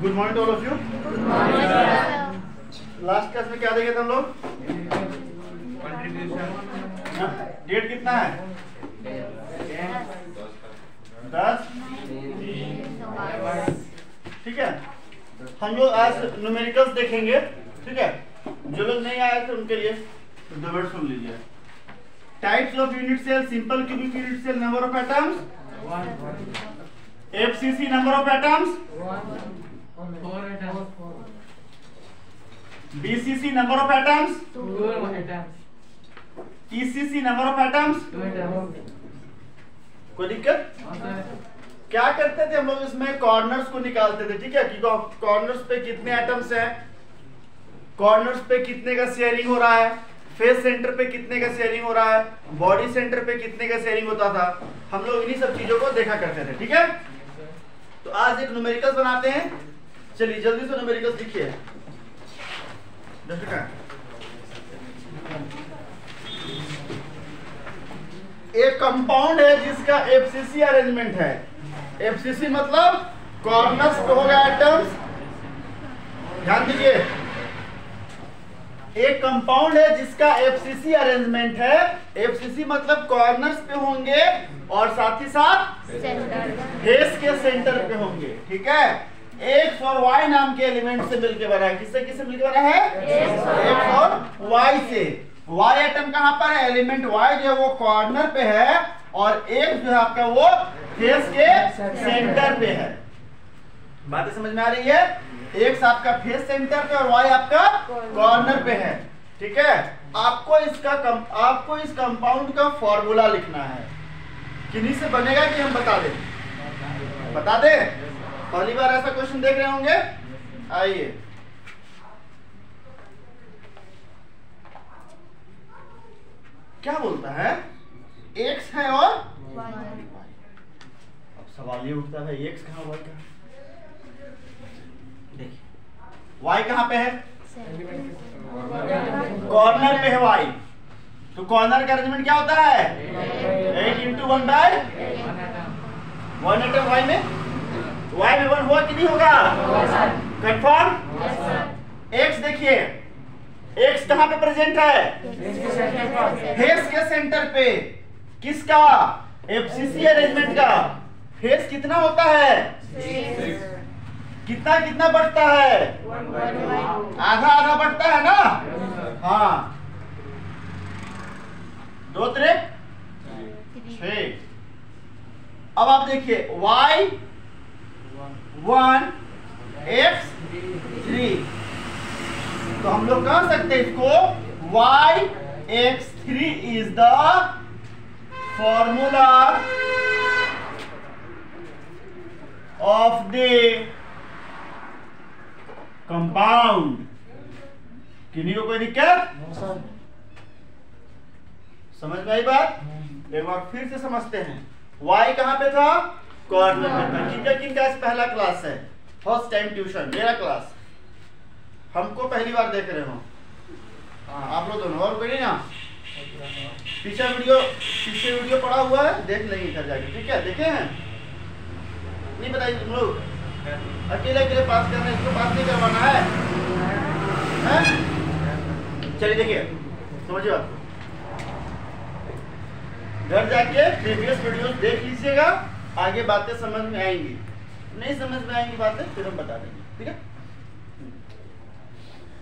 Good morning to all of you. Last class में क्या देखे थे हम लोग? डेट कितना है? 10। ठीक है, हम लोग आज न्यूमेरिकल्स देखेंगे। ठीक है, जो लोग नहीं आए थे उनके लिए दो वर्ड सुन लीजिए। Types of unit cell, simple cubic unit cell, number of atoms, FCC number of atoms, BCC number of atoms, ECC number of atoms. कोई दिक्कत? क्या करते थे हम लोग इसमें? कॉर्नर्स को निकालते थे। ठीक है, कि कॉर्नर्स पे कितने एटम्स हैं, कॉर्नर्स पे कितने का शेयरिंग हो रहा है, फेस सेंटर पे कितने का शेयरिंग हो रहा है, बॉडी सेंटर पे कितने का शेयरिंग होता था। हम लोग इन्हीं सब चीजों को देखा करते थे। ठीक है, तो आज एक न्यूमेरिकल्स बनाते हैं। चलिए जल्दी से न्यूमेरिकल्स लिखिए। एक कंपाउंड है जिसका एफसीसी अरेंजमेंट है। एफसीसी मतलब कॉर्नर्स पे होगा एटम्स। ध्यान दीजिए, एक कंपाउंड है जिसका एफसीसी अरेंजमेंट है। एफसीसी मतलब कॉर्नर्स पे होंगे और साथ ही साथ फेस के सेंटर पे होंगे। ठीक है, एक्स और वाई नाम के एलिमेंट से मिलकर बना है। किससे किससे मिलकर बना है? एक्स और वाई से। वाई एटम कहां पर है? एलिमेंट वाई जो है वो कॉर्नर पे है और एक्स जो है आपका वो फेस के सेंटर पे है। बातें समझ में आ रही है? एक्स आपका फेस सेंटर पे और वाई आपका कॉर्नर पे है। ठीक है, आपको इस कंपाउंड का फॉर्मूला लिखना है। किन्हीं से बनेगा कि हम बता दें? बता दें? पहली बार ऐसा क्वेश्चन देख रहे होंगे। आइए, क्या बोलता है? एक्स है और अब सवाल ये उठता है, एक्स कहाँ वाई कहाँ? देखिए, वाई कहाँ पे है? कॉर्नर पे है वाई। तो कॉर्नर का अरेंजमेंट क्या होता है? 8/1/1 एटम वाई में। वाई में 1 हुआ कि नहीं होगा? कंफर्म? एक्स देखिए, एक्स कहां पे प्रेजेंट है? फेस के सेंटर पे। किसका? एफसीसी अरेंजमेंट का। फेस कितना होता है? कितना कितना बढ़ता है? आधा आधा बढ़ता है ना? हाँ, 2 3 6। अब आप देखिए, y 1 x 3। तो हम लोग कह सकते हैं इसको y(x3) is the formula of the compound. किन्हीं को कोई दिक्कत? समझ में आई बात? एक बार फिर से समझते हैं। y कहां पे था? कॉर्नर पे था। किनका पहला क्लास है? फर्स्ट टाइम ट्यूशन मेरा क्लास। हमको पहली बार देख रहे हो। हाँ, आप लोग दोनों, और कोई नहीं ना? पीछे वीडियो पड़ा हुआ है, देख लेंगे घर जाके। ठीक है, देखे हैं? नहीं बताइए तुम लोग। अकेले पास करना, इसको पास नहीं करवाना है? चलिए देखिए, समझिए बात। घर जाके प्रीवियस वीडियोस देख लीजिएगा, आगे बातें समझ में आएंगी। नहीं समझ में आएंगी बातें फिर हम बता देंगे। ठीक है,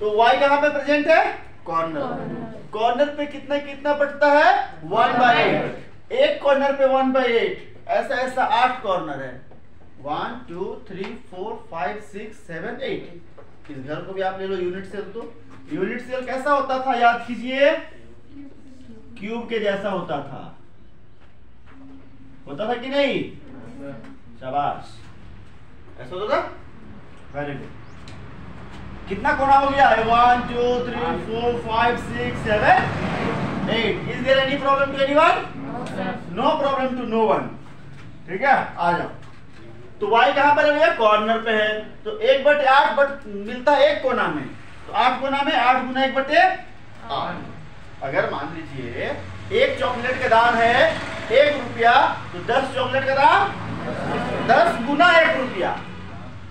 तो y कहां पे प्रेजेंट है? कॉर्नर। कॉर्नर पे कितना कितना बढ़ता है? 1/8। एक कॉर्नर पे 1/8। ऐसा 8 कॉर्नर है। 1 2 3 4 5 6 7 8। इस घर को भी आप ले लो यूनिट सेल। तो यूनिट सेल कैसा होता था? याद कीजिए, क्यूब के जैसा होता था कि नहीं? शाबाश, ऐसा होता था। Very good. कितना कोना हो गया? 1 2 3 4 5 6 7 8। Is there any problem to anyone? No problem to no one. ठीक है, आ जाओ। तो y कहां पर है भैया? कॉर्नर पे है। तो 1/8 मिलता है एक कोना में। तो 8 कोना में 8 गुना 1/8। अगर मान लीजिए एक चॉकलेट का दाम है 1 रुपया, तो 10 चॉकलेट का दाम 10 गुना 1 रुपया।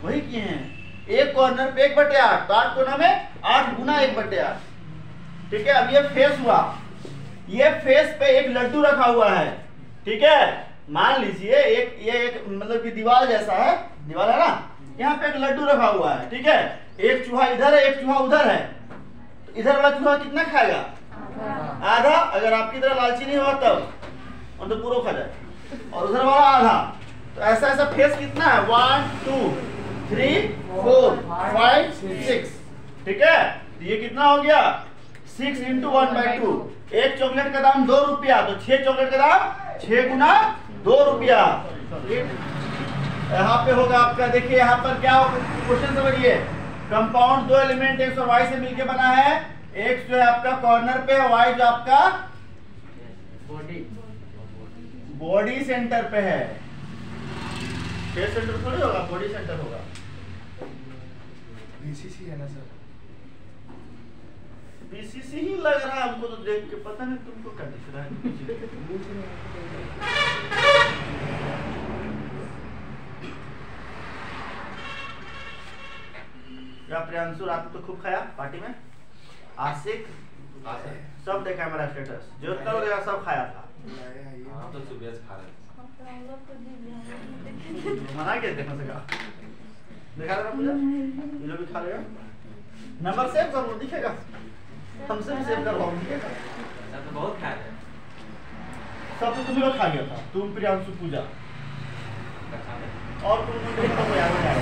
वही किए हैं। एक कॉर्नर पे 1/8, तो 8 कोना में 8 गुना 1/8। ठीक है, अब ये फेस हुआ, ये फेस पे एक लड्डू रखा हुआ है। ठीक है, मान लीजिए ये एक मतलब कि दीवार जैसा है, दीवार है ना, यहाँ पे एक लड्डू रखा हुआ है। ठीक है, एक चूहा इधर है, एक चूहा उधर है, तो इधर वाला चूहा कितना खाएगा? आधा। अगर आपकी तरह लालची नहीं हुआ तब तो पूरा खा जाए, और उधर वाला आधा। तो ऐसा ऐसा फेस कितना है? 1 2 3 4 5 6। ठीक है, तो ये कितना हो गया? 6 × 1/2। एक चॉकलेट का दाम 2 रुपया, तो 6 चॉकलेट का दाम 6 गुना 2 रुपया। यहाँ पे होगा आपका, देखिए यहाँ पर क्या क्वेश्चन समझिए। कंपाउंड दो एलिमेंट x और y से मिलके बना है। x जो है आपका कॉर्नर पे है, y जो आपका बॉडी सेंटर पे है। फेस सेंटर थोड़ी होगा, बॉडी सेंटर होगा। बीसीसी है ना सर? बीसीसी ही लग रहा है हमको तो देख के, पता नहीं तुमको क्या दिख रहा है। या प्रियांशु रात तो खूब खाया पार्टी में, आशिक सब देखा मेरा स्टेटस, जो इतना सब खाया था। हाँ तो सुबह से खा रहे मना के देखने से कहा दिखा रहा मुझे, ये लोग भी खा लेगा। नंबर सेव कर लो, दिखेगा, हमसे भी सेव करवाओ, दिखेगा। सब तो बहुत खा रहे हैं, सब तो तुम लोग खा गया था, तुम प्रियांशु पूजा और तुम लोग तो याद है।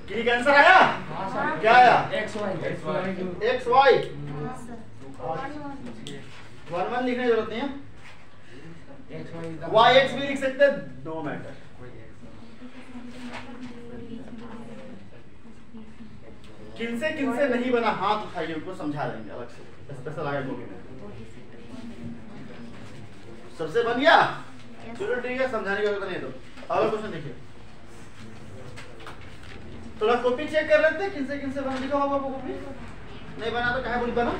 ठीक आंसर आया? क्या आया? एक्स वाई 1 लिखने की जरूरत नहीं है, y x भी लिख सकते हैं, दो मैटर। किनसे नहीं बना, हाथ उठाइए, उनको समझा देंगे अलग से, स्पेशल आगे को। सबसे बन गया? चलो ठीक है, समझाने की जरूरत नहीं। तो अगला क्वेश्चन देखिए, थोड़ा कॉपी चेक कर लेते हैं, किनसे बना, लिखा होगा वो कॉपी नहीं बना तो कहे बोल बना।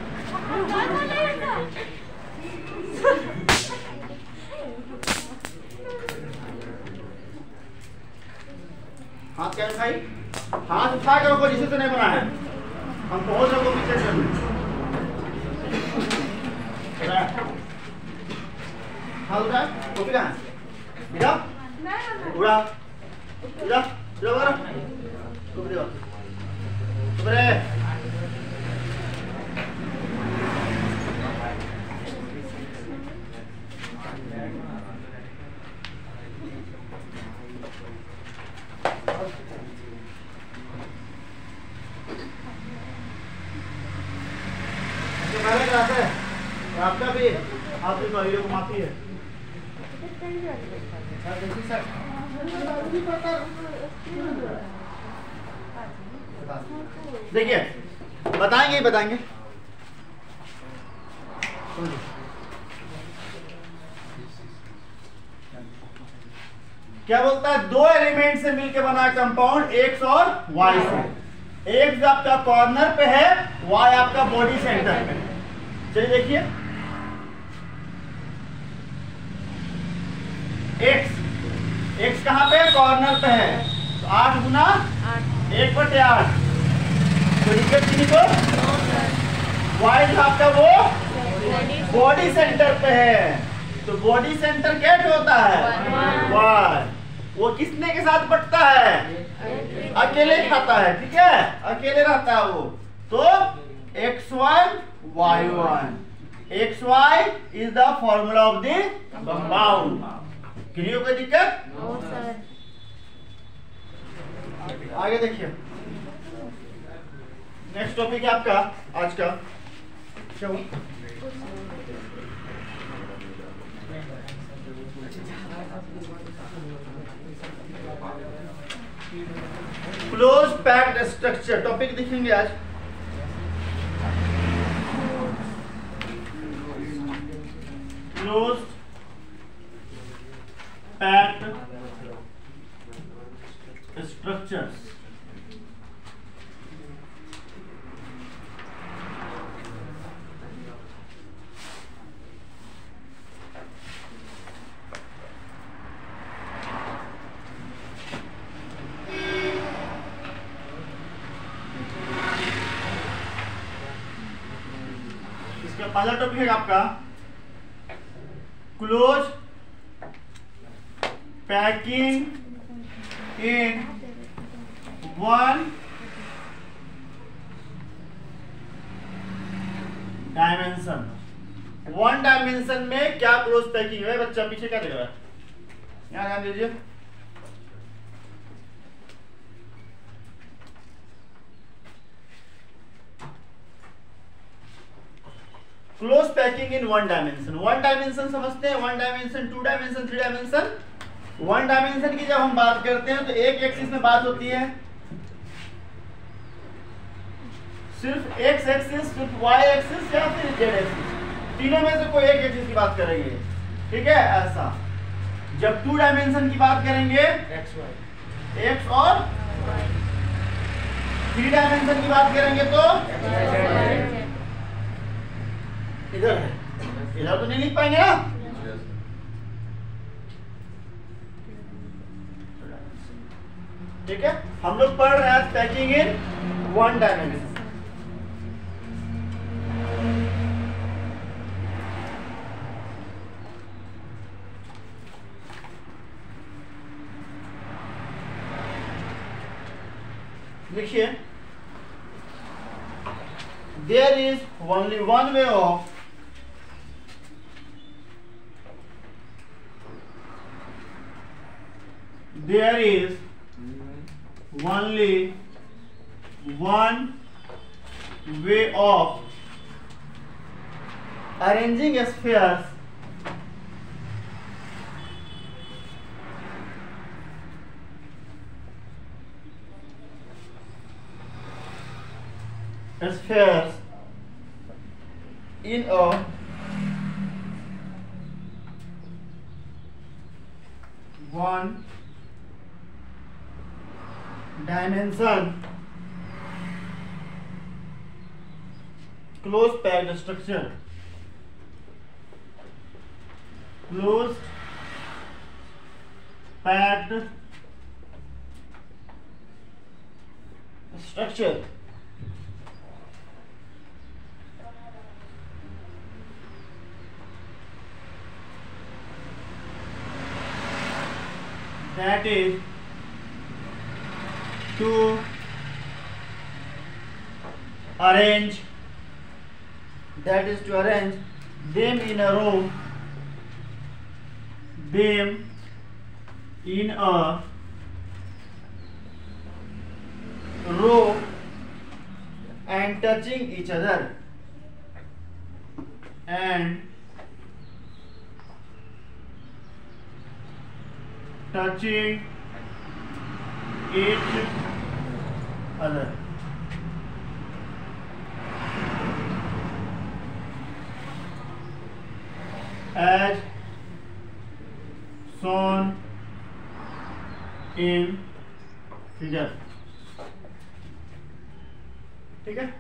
हाथ क्या उठाई? हाथ उठा कर रखो जिसे तो नहीं बना है, हम पहुंच रहे कॉपी चेक करने। हाथ उठा, कॉपी कहाँ है? इधर उड़ा, इधर इधर कॉपी दो, ऊपर है आपका भी, आप भी भाइयों को माफी है। देखिए बताएंगे क्या बोलता है, दो एलिमेंट से मिलकर बना कंपाउंड x और y से। x आपका कॉर्नर पे है, y आपका बॉडी सेंटर पे। चलिए देखिए, x कहां पे? कॉर्नर पे है, तो 8 गुना 1/8। तो y जो आपका वो बॉडी सेंटर पे है, तो बॉडी सेंटर क्या होता है? y। वो किसने के साथ बटता है? अकेले खाता है। ठीक है, अकेले रहता है वो। तो x1 y1, xy is the formula of the compound। Clear? कोई दिक्कत? आगे देखिए, नेक्स्ट टॉपिक है आपका आज का क्या हुआ? क्लोज पैक्ड स्ट्रक्चर टॉपिक देखेंगे आज। Close packed structures. पहला टॉपिक है आपका close packing in one dimension. One dimension में क्या क्लोज पैकिंग है? बच्चा पीछे क्या देख रहा है? यहाँ ध्यान दीजिए। Close packing in one dimension. One dimension समझते हैं, one dimension, two dimension, three dimension. One dimension की जब हम बात करते हैं तो एक एक्सिस में बात होती है, सिर्फ एक्स एक्सिस, सिर्फ वाई एक्सिस या फिर जेड एक्सिस, तीनों में से कोई एक एक्सिस की बात करेंगे, ठीक है ऐसा। जब टू डायमेंशन की बात करेंगे एक्स और थ्री डायमेंशन की बात करेंगे तो इधर है, इधर तो नहीं लिख पाएंगे ना। ठीक है, हम लोग पढ़ रहे हैं पैकिंग इन वन डायमेंशन। देखिए, there is only one way of there is only one way of arranging spheres in a one dimension closed packed structure. Closed packed structure. That is to arrange them in a row, them in a row and touching each other, and touching each other. As shown in figure. ठीक है,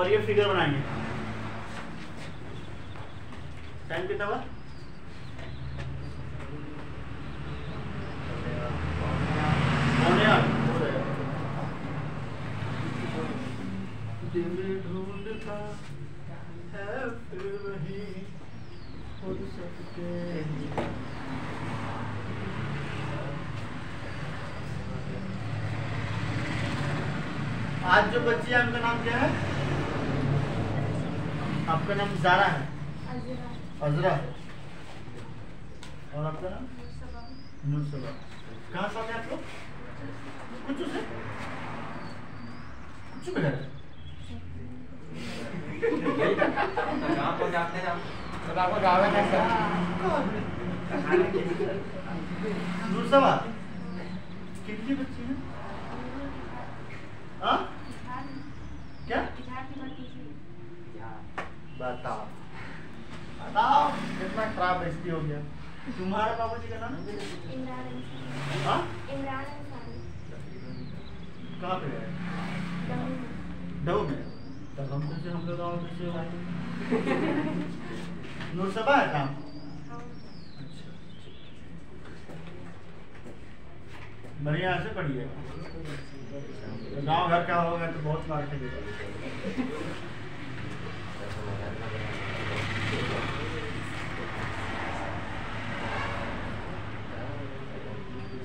और ये figure बनाएंगे। Time कितना हुआ? ढूंढता है फिर वही खुद से आज जो बच्ची है उनका नाम क्या है? आपका नाम ज़ारा है? अजरा। और आपका नाम? नुसबा। कहाँ से आते हैं आप लोग? कुछ से? कुछ भी है? कहाँ पर जाते हैं आप? सब आपको गाँव में कैसा? नुसबा कितनी बच्ची है? हाँ? क्या? बताओ बताओ कितना खराब बेइज्जती हो गया। तुम्हारे बाबा जी का नाम? हाँ? कहाँ पे है? डव में। तब हम कैसे हम लोग गाँव में से आए? नुसबा है नाम? बढ़िया से पढ़िए। गाँव घर का होगा तो बहुत मार खेलेगा।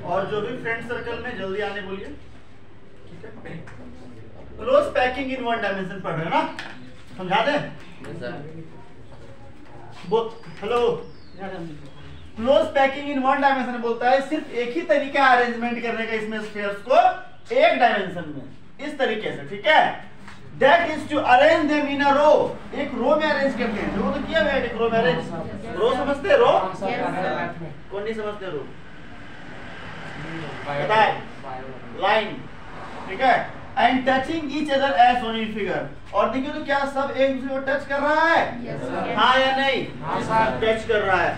और जो भी फ्रेंड सर्कल में जल्दी आने बोलिए। ठीक है? Close packing in one dimension पढ़ रहे हो ना? समझा दें? Hello. Close packing in one dimension बोलता है सिर्फ एक ही तरीका अरेंजमेंट करने का इसमें स्फीयर्स को एक डायमेंशन में, इस तरीके से। ठीक है? That is to arrange them in a row. एक रो में अरेंज करते हैं। रो तो किया हुआ है, एक रो में अरेंज। रो समझते हैं? रो कौन नहीं समझते? Row line. ठीक है? And touching each other as shown in figure. और देखिए तो क्या सब एक दूसरे को टच कर रहा है? हाँ या नहीं? टच कर रहा है।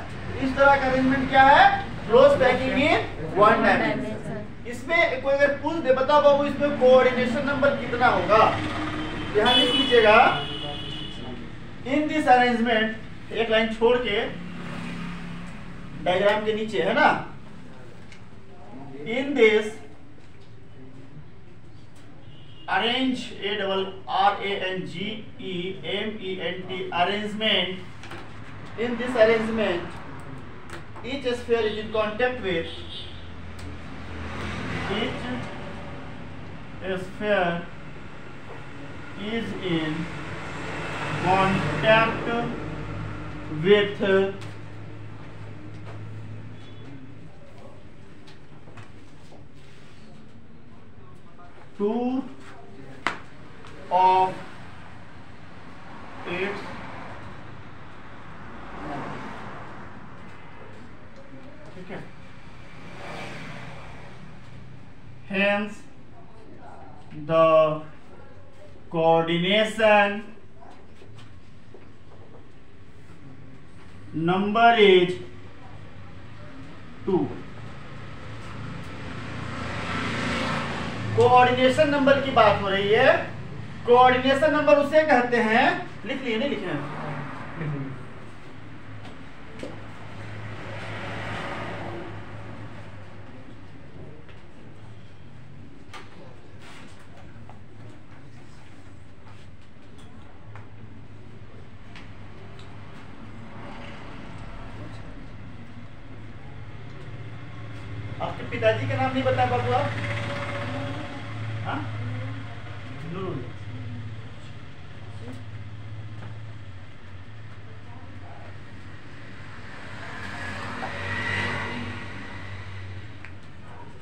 इस तरह का अरेंजमेंट क्या है? Close packing in one dimension. इसमें कोई अगर पूछ दे बताओ बाबू इसमें कोऑर्डिनेशन नंबर कितना होगा, ध्यान लिख लीजिएगा। इन दिस अरेंजमेंट, एक लाइन छोड़ के डायग्राम के नीचे है ना, in this arrange arrangement, in this arrangement each sphere is in contact with two of its ठीक है? Hence the coordination number is 2। Coordination number की बात हो रही है। कोऑर्डिनेशन नंबर उसे कहते हैं, लिख लिए नहीं लिखे हैं? आपके पिताजी का नाम नहीं बताया बाबू आप? हाँ?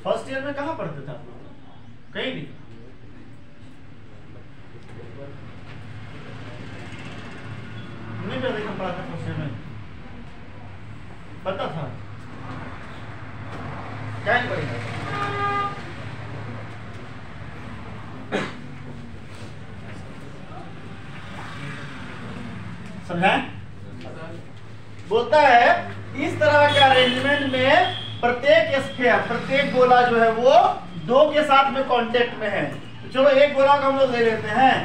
फर्स्ट ईयर में कहाँ पढ़ते थे आप लोग? कहीं नहीं? नहीं पढ़ा था फर्स्ट ईयर में? पता था? क्या नहीं पढ़ेगा? समझाएं? बोलता है इस तरह के अरेंजमेंट में प्रत्येक स्फीयर, प्रत्येक गोला जो है वो दो के साथ में कांटेक्ट में है। तो चलो एक गोला को हम लोग ले लेते हैं।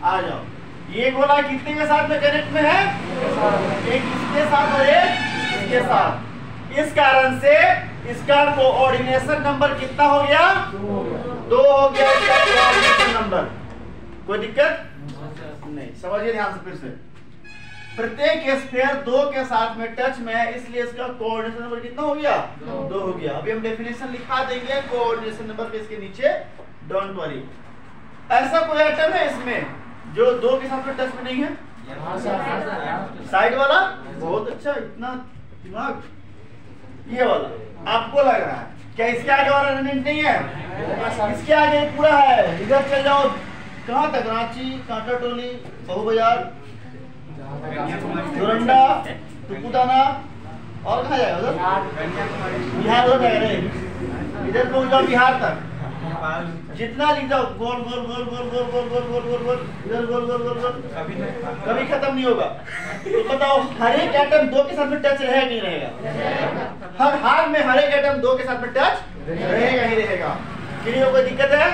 आ जाओ, ये गोला कितने के साथ में कनेक्ट में है? एक इसके साथ और एक इसके साथ। इस कारण से इसका कोऑर्डिनेशन नंबर कितना हो गया? 2 हो गया इसका कोऑर्डिनेशन नंबर। कोई दिक्कत नहीं? समझिए ध्यान से फिर से। प्रत्येक स्फीयर 2 के साथ में टच में है, इसलिए इसका कोऑर्डिनेशन नंबर कितना हो गया? 2 हो गया। अभी हम डेफिनेशन लिखा देंगे कोऑर्डिनेशन नंबर के इसके नीचे, डोंट वरी। ऐसा कोई एटम है इसमें जो 2 के साथ में टच में नहीं है? साइड वाला? बहुत अच्छा, इतना दिमाग। ये वाला आपको लग रहा है क्या इसके आगे वाला एलिमेंट नहीं है? इसके आगे पूरा है। इधर चल जाओ, कहाँ तक? रांची, कांटा टोली, बहु बाजार, डोरंडा, तुपुताना, और कहाँ जाएगा उधर? बिहार हो जाएगा। इधर पहुंच जाओ बिहार तक, जितना लिख जाओ, गोल गोल गोल गोल गोल गोल गोल गोल गोल गोल, इधर गोल गोल गोल गोल, कभी खत्म नहीं होगा। तो बताओ हर एक एटम 2 के साथ में टच रहेगा नहीं रहेगा? हर हाल में हर एक एटम 2 के साथ में टच रहेगा ही रहेगा। किसी को कोई दिक्कत है?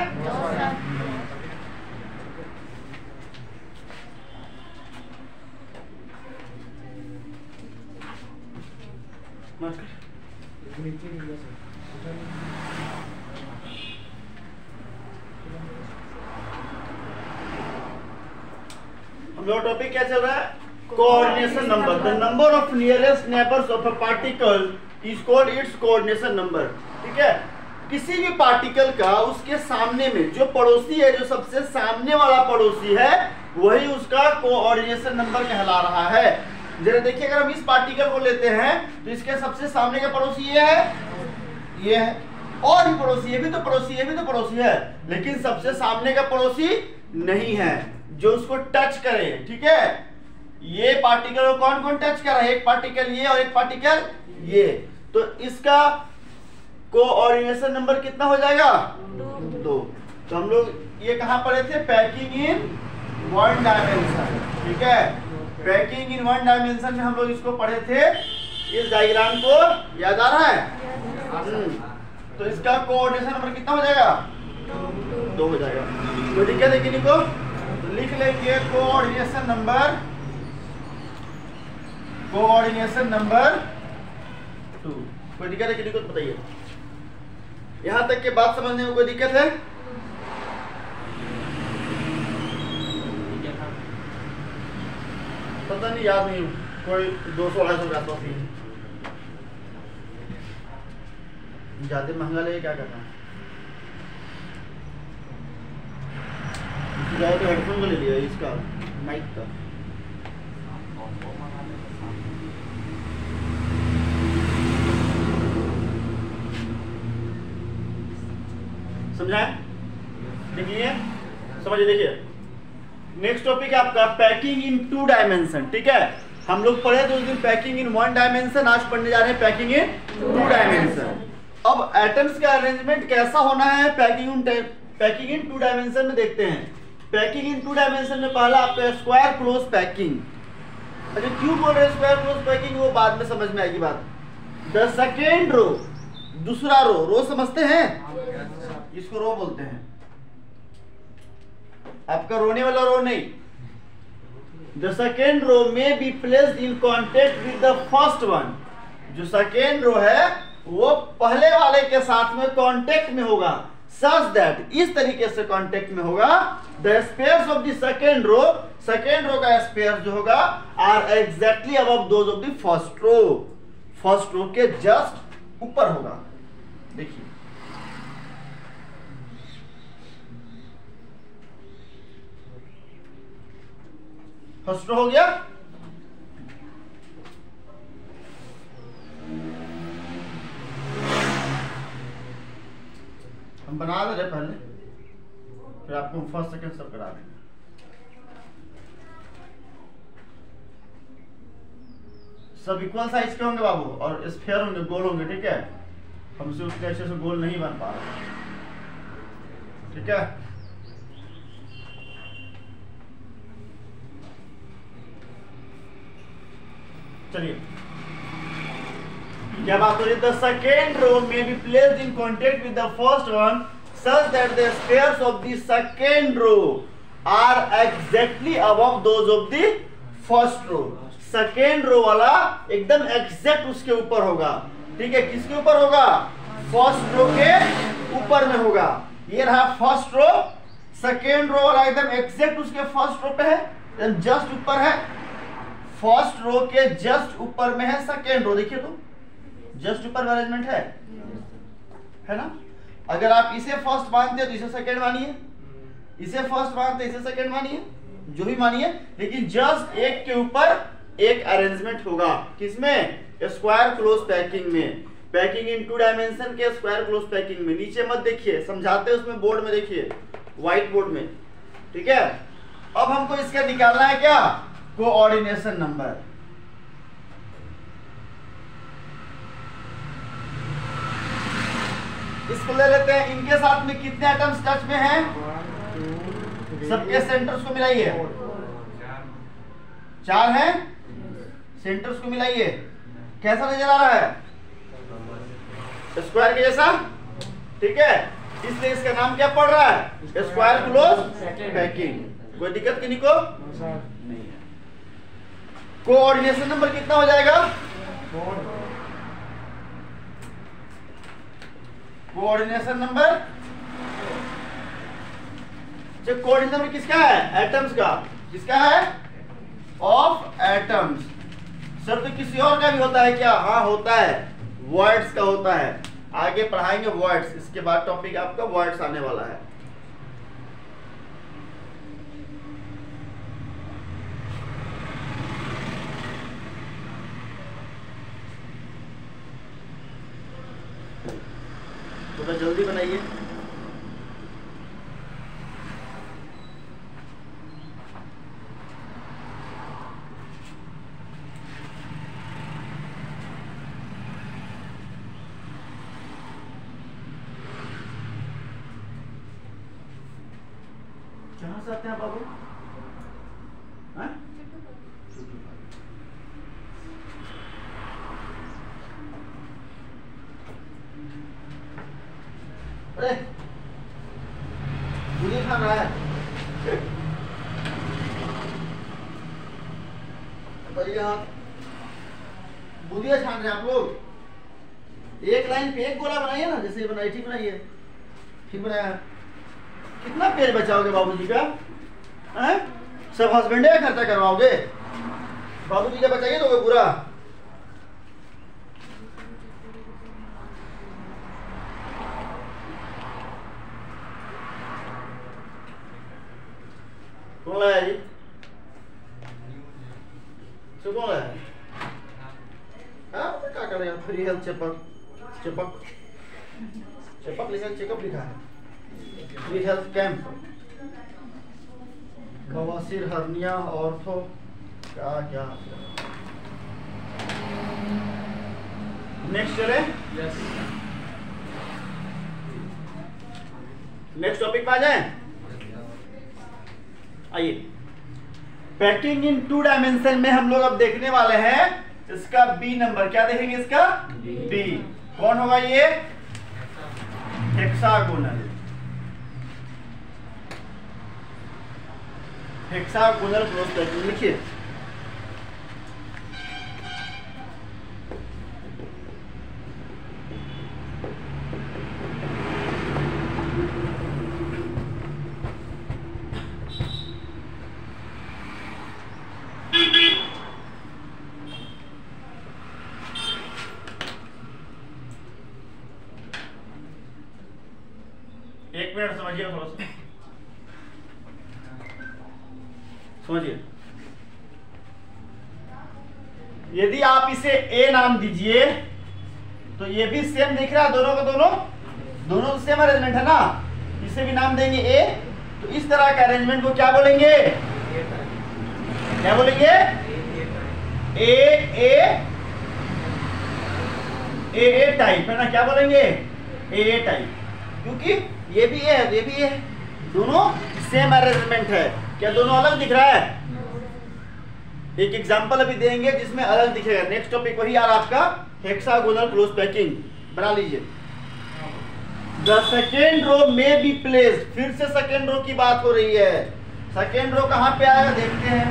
हम लोग टॉपिक क्या चल रहा है? Coordination number. The number of nearest neighbours of a particle is called its coordination number. ठीक है, किसी भी पार्टिकल का उसके सामने में जो पड़ोसी है, जो सबसे सामने वाला पड़ोसी है, वही उसका कोऑर्डिनेशन नंबर कहला रहा है। जरा देखिए, अगर हम इस पार्टिकल को लेते हैं तो इसके सबसे सामने का पड़ोसी ये है, ये है, और भी पड़ोसी, ये भी तो पड़ोसी, ये भी तो पड़ोसी है, लेकिन सबसे सामने का पड़ोसी नहीं है जो उसको टच करे। ठीक है, ये पार्टिकल को कौन कौन टच कर रहा है? एक पार्टिकल ये और एक पार्टिकल ये। तो इसका कोऑर्डिनेशन नंबर कितना हो जाएगा? 2। तो हम लोग ये कहां पढ़े थे? Packing in 1 dimension. ठीक है, पैकिंग इन 1 डायमेंशन में हम लोग इसको पढ़े थे। इस डायग्राम को याद आ रहा है? तो इसका कोऑर्डिनेशन नंबर कितना हो जाएगा? 2 हो जाएगा। तो दिक्कत है किन्हीं को? तो लिख लेंगे कोऑर्डिनेशन नंबर, कोऑर्डिनेशन नंबर 2। कोई दिक्कत है किन्हीं को? बताइए, यहां तक के बात समझने में कोई दिक्कत है? पता नहीं, याद नहीं, कोई 200-250 का आसपास ही। ज्यादा महंगा लगे क्या करना? तो हेडफोन को ले लिया, इसका माइक का। समझाए? देखिए, समझिए, देखिए नेक्स्ट टॉपिक है आपका पैकिंग इन 2 डायमेंशन। ठीक है, हम लोग पढ़े तो उस दिन पैकिंग इन 1 डायमेंशन, आज पढ़ने जा रहे हैं पैकिंग इन 2 डायमेंशन। अब एटम्स का अरेंजमेंट कैसा होना है पैकिंग इन 2 डायमेंशन में देखते हैं। पैकिंग इन 2 डायमेंशन में पहला आपका स्क्वायर क्लोज पैकिंग। अच्छा, क्यों बोल रहे हैं स्क्वायर क्लोज पैकिंग? वो बाद में समझ में आएगी बात। द सेकेंड रो, दूसरा रो समझते हैं? इसको रो बोलते हैं, आपका रोने वाला रो नहीं। द सेकेंड रो में be placed in contact with the first one. जो सेकेंड रो है वो पहले वाले के साथ में कांटेक्ट में होगा, सच दैट, इस तरीके से कांटेक्ट में होगा। The spheres of the second row का स्पेयर जो होगा are exactly above those of the first row के जस्ट ऊपर होगा। देखिए, फर्स्ट रो हो गया। हम बना दे रहे पहले, फिर आपको फर्स्ट सेकंड सब करा देंगे। सब इक्वल साइज के होंगे बाबू, और स्फीयर होंगे, गोल होंगे। ठीक है, हमसे उतने अच्छे से गोल नहीं बन पा रहा। ठीक है, चलिए क्या बात हो रही है? द सेकेंड रो में be placed in contact with the first one such that the spheres of the second row are exactly above those of the first row। Second row वाला एकदम एग्जैक्ट उसके ऊपर होगा। ठीक है, किसके ऊपर होगा? फर्स्ट रो के ऊपर में होगा। ये रहा फर्स्ट रो, सेकेंड रो वाला एकदम एग्जैक्ट उसके फर्स्ट रो पे है, जस्ट ऊपर है। फर्स्ट रो के जस्ट ऊपर में है सेकेंड रो, देखिए तो जस्ट ऊपर में अरेंजमेंट है ना। अगर आप इसे फर्स्ट मानते हो तो इसे सेकेंड मानिए, इसे फर्स्ट मानते इसे सेकेंड मानिए, जो भी मानिए, लेकिन जस्ट एक के ऊपर एक अरेंजमेंट होगा। किसमें? स्क्वायर क्लोज पैकिंग में, पैकिंग इन 2 डायमेंशन के स्क्वायर क्लोज पैकिंग में। नीचे मत देखिए, समझाते हैं उसमें बोर्ड में, देखिए व्हाइट बोर्ड में, ठीक है। अब हमको इसका निकालना है क्या? Coordination number. इसको ले लेते हैं, इनके साथ में कितने एटम्स टच में हैं? सबके सेंटर्स को मिलाइए, 4 हैं, सेंटर्स को मिलाइए। कैसा नजर आ रहा है? स्क्वायर के जैसा, ठीक है। इसलिए इसका नाम क्या पड़ रहा है? Square close packing. कोई दिक्कत किन्हीं को नहीं है। कोऑर्डिनेशन नंबर कितना हो जाएगा? कोऑर्डिनेशन नंबर, जो कोऑर्डिनेशन नंबर किसका है? एटम्स का। किसका है? Of atoms. सर तो किसी और का भी होता है क्या? हाँ होता है, वर्ड्स का होता है। आगे पढ़ाएंगे वर्ड्स, इसके बाद टॉपिक आपका वर्ड्स आने वाला है। थोड़ा जल्दी बनाइए। कहाँ से आते हैं बाबू? अरे बुरी खा रहा है। बुदिया छान रहे आप लोग। एक लाइन पे एक गोला बनाइए ना, जैसे बनाइए, ठीक बनाइए, ठीक बनाया। कितना पेज बचाओगे बाबूजी का? हैं? सब हस्बैंड का खर्चा करवाओगे? बाबूजी का बचाइए दोगे पूरा। कौन लाया जी? कौन लाया? हाँ क्या कर रहे हैं? Free health checkup, checkup, checkup लिखा, चेकअप लिखा है। फ्री हेल्थ कैंप, बवासीर, हर्निया, ऑर्थो, क्या क्या। नेक्स्ट चले, नेक्स्ट टॉपिक पे आ जाए। आइए, पैकिंग इन 2 डायमेंशन में हम लोग अब देखने वाले हैं इसका बी नंबर। क्या देखेंगे इसका? बी। कौन होगा ये? हेक्सागोनल। हेक्सागोनल क्लोज पैकिंग लिखिए। एक मिनट समझिए, थोड़ा सा समझिए। यदि आप इसे ए नाम दीजिए तो ये भी सेम दिख रहा है, दोनों का दोनों सेम अरेंजमेंट है ना। इसे भी नाम देंगे ए, तो इस तरह का अरेंजमेंट को क्या बोलेंगे? क्या बोलेंगे? ए टाइप है ना। क्या बोलेंगे? ए टाइप, क्योंकि ये भी ए है, ये भी ए है, दोनों सेम अरेंजमेंट है। क्या दोनों अलग दिख रहा है? एक एग्जांपल अभी देंगे जिसमें अलग दिखेगा। नेक्स्ट टॉपिक वही यार आपका हेक्सागोनल क्लोज पैकिंग। बना लीजिए। द सेकेंड रो में बी प्लेस्ड। फिर से सेकेंड रो की बात हो रही है। सेकेंड रो कहां पे आएगा देखते हैं।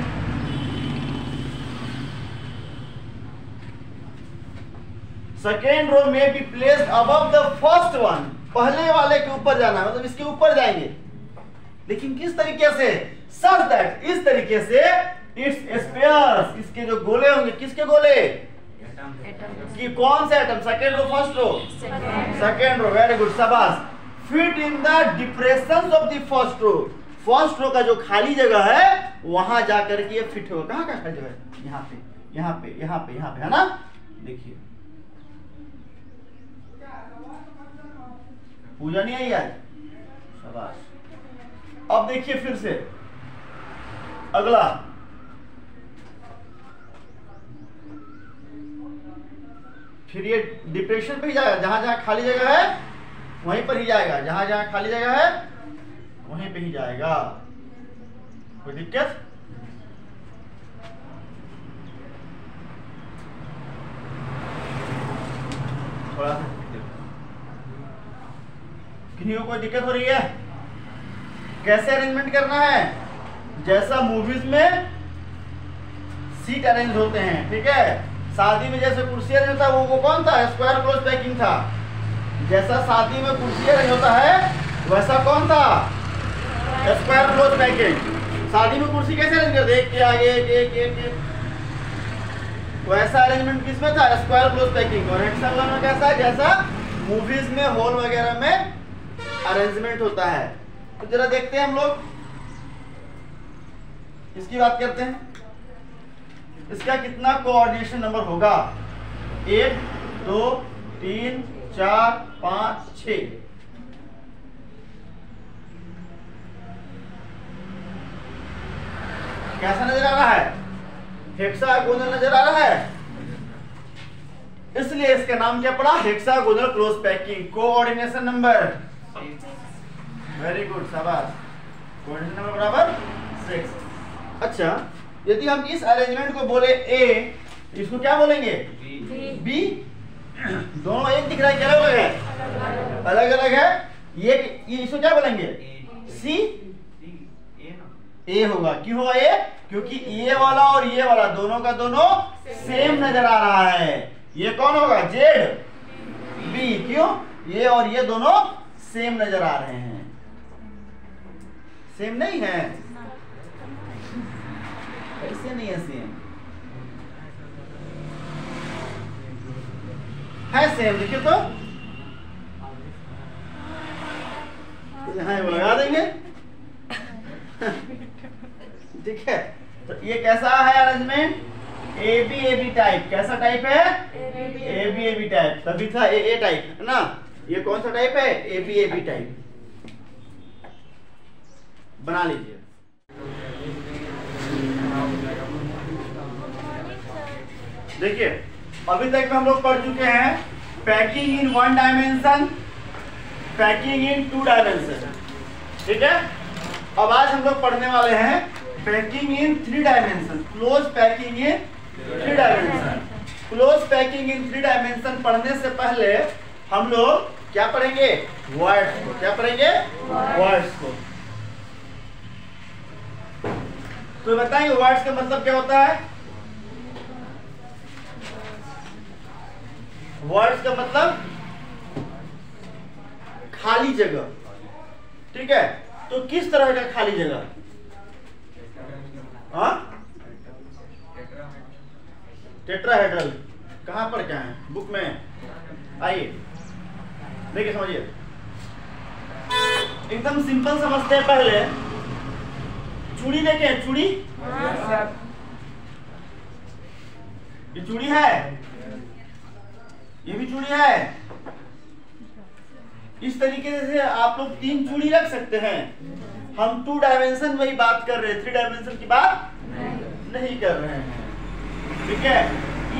सेकेंड रो में be placed above the first one. पहले वाले के ऊपर जाना, मतलब इसके ऊपर जाएंगे, लेकिन किस तरीके से? सच दैट, इस तरीके से इट्स स्पेयर्स, इसके जो गोले होंगे, किसके गोले, कि कौन से atom, second row first row, second row, very good, शाबाश। Fit in the depressions of the first row, first row का जो खाली जगह है वहां जाकर के ये फिट होगा। कहाँ का खाली जगह है, यहाँ पे, यहाँ पे, यहाँ पे, यहाँ पे, है ना। देखिए पूजा नहीं आई आज, शाबाश। अब देखिए फिर से अगला, फिर ये डिप्रेशन पे ही जाएगा, जहां जहां खाली जगह है वहीं पर ही जाएगा, जहां जहां खाली जगह है वहीं पे ही जाएगा। कोई दिक्कत, थोड़ा सा किन्हीं को कोई दिक्कत हो रही है? कैसे अरेंजमेंट करना है, जैसा मूवीज में सीट अरेंज होते हैं, ठीक है। शादी में जैसे कुर्सी अरेंज होता है वो कौन था, स्क्वायर क्लोज पैकिंग था। जैसा शादी में कुर्सी अरेंज होता है वैसा कौन था, स्क्वायर क्लोज पैकिंग। शादी में कुर्सी कैसे अरेंज करते, एक के आगे एक एक एक, एक। वैसा अरेंजमेंट किसमें था, स्क्वायर क्लोज पैकिंग। और हेक्सागोन में कैसा है, जैसा मूवीज में हॉल वगैरह में अरेंजमेंट होता है। तो जरा देखते हैं हम लोग, इसकी बात करते हैं। इसका कितना कोऑर्डिनेशन नंबर होगा, 1 2 3 4 5 6। कैसा नजर आ रहा है, हेक्सागोनल नजर आ रहा है, इसलिए इसका नाम क्या पड़ा, hexagonal close packing. Coordination number, very good, शाबाश। कोऑर्डिनेशन नंबर बराबर 6। अच्छा, यदि हम इस अरेंजमेंट को बोले ए, इसको क्या बोलेंगे, बी। दोनों एक दिख रहा है, क्या अलग है, अलग अलग है। ये इसको क्या बोलेंगे, सी। ए होगा, क्यों होगा ए, क्योंकि ये वाला और ये वाला दोनों का दोनों सेम नजर आ रहा है। ये कौन होगा, जेड, बी। क्यों, ये और ये दोनों सेम नजर आ रहे हैं, सेम नहीं है, कैसे नहीं है, सेम है, सेम। देखिए तो यहाँ लगा देंगे, ठीक है। तो ये कैसा है अरेंजमेंट, ए बी टाइप। कैसा टाइप है, ए बी टाइप। तभी था ए टाइप, है ना। ये कौन सा टाइप है, ए बी टाइप। बना लीजिए। देखिए अभी तक हम लोग पढ़ चुके हैं packing in 1 dimension, packing in 2 dimension, ठीक है। अब आज हम लोग पढ़ने वाले हैं packing in 3 dimension, close packing in 3 dimension. Close packing in 3 dimension पढ़ने से पहले हम लोग क्या पढ़ेंगे, वर्ड्स को। क्या पढ़ेंगे, वर्ड्स को। तो बताएंगे वर्ड्स का मतलब क्या होता है। वर्ड्स का मतलब खाली जगह, ठीक है। तो किस तरह का खाली जगह, हाँ, टेट्राहेड्रल। कहां पर क्या है बुक में, आइए देखिए समझिए, एकदम सिंपल समझते हैं। पहले चूड़ी देखें, चूड़ी, ये चूड़ी है, ये भी चूड़ी है। इस तरीके से आप लोग 3 चूड़ी रख सकते हैं। हम 2 डायमेंशन में ही बात कर रहे हैं, 3 डायमेंशन की बात नहीं कर रहे हैं, ठीक है।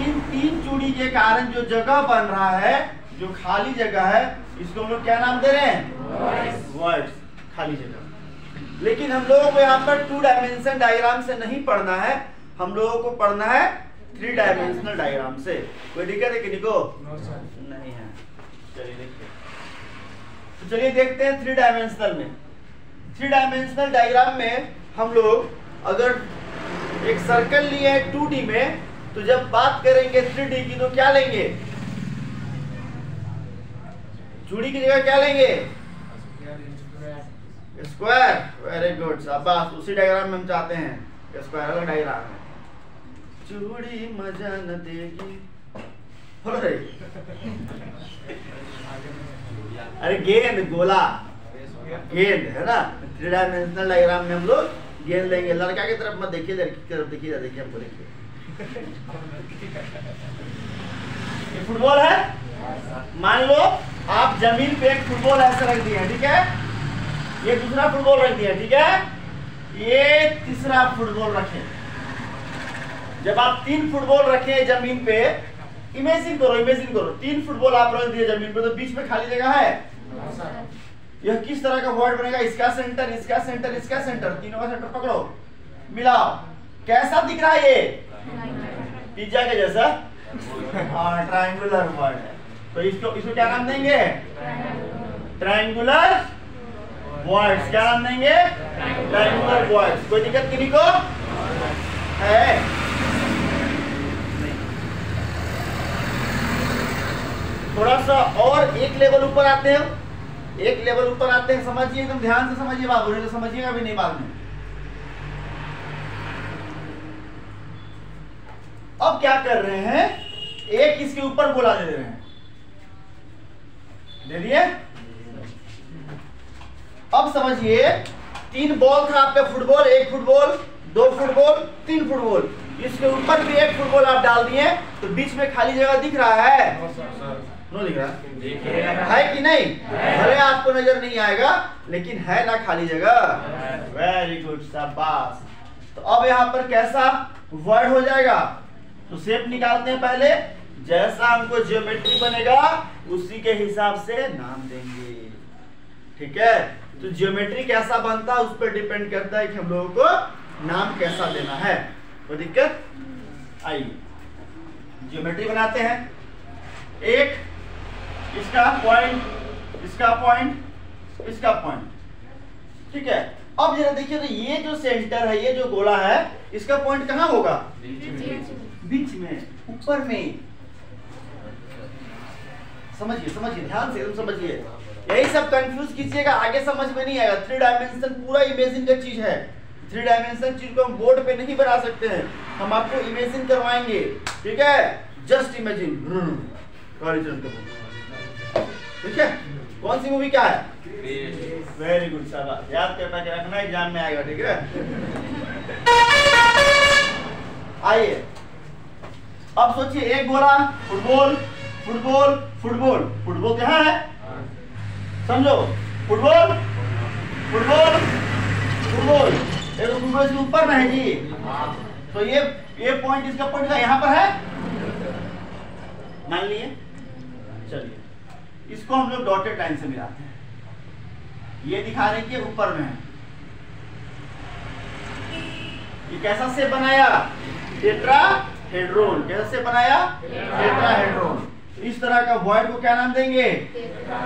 इन 3 चूड़ी के कारण जो जगह बन रहा है, जो खाली जगह है, इसको हम लोग क्या नाम दे रहे हैं, वर्ड्स, खाली जगह। लेकिन हम लोगों को यहाँ पर 2 डायमेंशन डायग्राम से नहीं पढ़ना है, हम लोगों को पढ़ना है 3 डायमेंशनल डायग्राम से। कोई दिक्कत है किसी को, नहीं है। चलिए देखते हैं, तो चलिए देखते हैं 3 डायमेंशनल में। 3 डायमेंशनल डायग्राम में हम लोग अगर एक सर्कल लिए है 2D में, तो जब बात करेंगे 3D की तो क्या लेंगे, चूड़ी की जगह क्या लेंगे, स्क्वायर। वेरी गुड, शाबाश। उसी डायग्राम में हम चाहते हैं, स्क्वायर अलग डायग्राम है। चूड़ी मजा न देगी। हो रही अरे गेंद गोला गेंद है ना, 3 डायमेंशनल डायग्राम में हम लोग गेंद लेंगे। लड़का की तरफ मत देखिए, लड़की की तरफ देखिए, देखिए हमको देखिए। ये फुटबॉल है। मान लो आप जमीन पे एक फुटबॉल ऐसे रख दिए, ठीक है, ये दूसरा फुटबॉल रख दिया, ठीक है, ये तीसरा फुटबॉल रखे। जब आप 3 फुटबॉल रखे जमीन पे, इमेजिन करो 3 फुटबॉल आप रख दिए जमीन पे, तो बीच में खाली जगह है। यह किस तरह का वर्ड बनेगा? इसका सेंटर, इसका सेंटर, इसका सेंटर, तीनों का सेंटर पकड़ो, मिलाओ, कैसा दिख रहा है ये? पिज्जा के जैसा। हाँ, ट्रायंगुलर वर्ड है। तो इसको क्या नाम देंगे? Triangular words. क्या नाम देंगे? Triangular words. कोई दिक्कत किसी को है? थोड़ा सा और एक लेवल ऊपर आते हैं, एक लेवल ऊपर आते हैं, समझिए, एकदम ध्यान से समझिए बाबू, नहीं तो समझिएगा भी नहीं बाद में। अब क्या कर रहे हैं, एक इसके ऊपर बोला दे रहे हैं, दे दिए। अब समझिए 3 बॉल था आपका फुटबॉल, 1 फुटबॉल, 2 फुटबॉल, 3 फुटबॉल, इसके ऊपर भी 1 फुटबॉल आप डाल दिए, तो बीच में खाली जगह दिख रहा है? नो दिख रहा है कि नहीं? भले आपको नजर नहीं आएगा, लेकिन है ना खाली जगह। वेरी गुड, शाबाश। तो अब यहाँ पर कैसा वर्ड हो जाएगा? तो शेप निकालते हैं पहले, जैसा हमको ज्योमेट्री बनेगा उसी के हिसाब से नाम देंगे, ठीक है। तो ज्योमेट्री कैसा बनता है उस पर डिपेंड करता है कि हम लोगों को नाम कैसा देना है। कोई दिक्कत? आइए ज्योमेट्री बनाते हैं। एक इसका पॉइंट, इसका पॉइंट, इसका पॉइंट, ठीक है। अब जरा देखिए, तो ये जो सेंटर है, ये जो गोला है, इसका पॉइंट कहाँ होगा? बीच में, ऊपर में। समझिए ध्यान से, एकदम समझिए। यही सब कंफ्यूज कीजिएगा, आगे समझ में नहीं आएगा। 3 डायमेंशन पूरा इमेजिन का चीज है। 3 डायमेंशन चीज को हम बोर्ड पे नहीं बना सकते हैं, हम आपको इमेजिन करवाएंगे, ठीक है। Just imagine. ठीक है। कौन सी मूवी क्या है? वेरी गुड, शाबाश, याद करना क्या रखना, एग्जाम में आएगा, ठीक है। आइए अब सोचिए, एक गोला, फुटबॉल, फुटबॉल, फुटबॉल, फुटबॉल कहाँ है? समझो, फुटबॉल, फुटबॉल, फुटबॉल, एक फुटबॉल इसके ऊपर में है जी। तो ये पॉइंट, इसका पॉइंट का यहाँ पर है, मान लिए। चलिए इसको हम लोग डॉटेड लाइन से मिलाते हैं, ये दिखा रहे कि ऊपर में है। ये कैसा शेप बनाया? टेट्राहेड्रॉन। कैसा शेप बनाया? टेट्राहेड्रॉन। इस तरह का वॉइड को क्या नाम देंगे?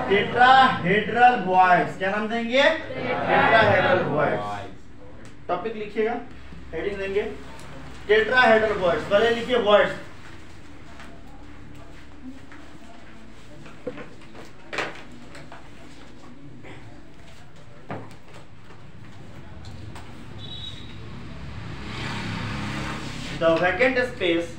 Tetrahedral voids. क्या नाम देंगे? Tetrahedral voids. टॉपिक लिखिएगा, हेडिंग देंगे टेट्राहेड्रल वॉइड्स। पहले लिखिए वॉइड्स। The vacant space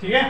ठीक है।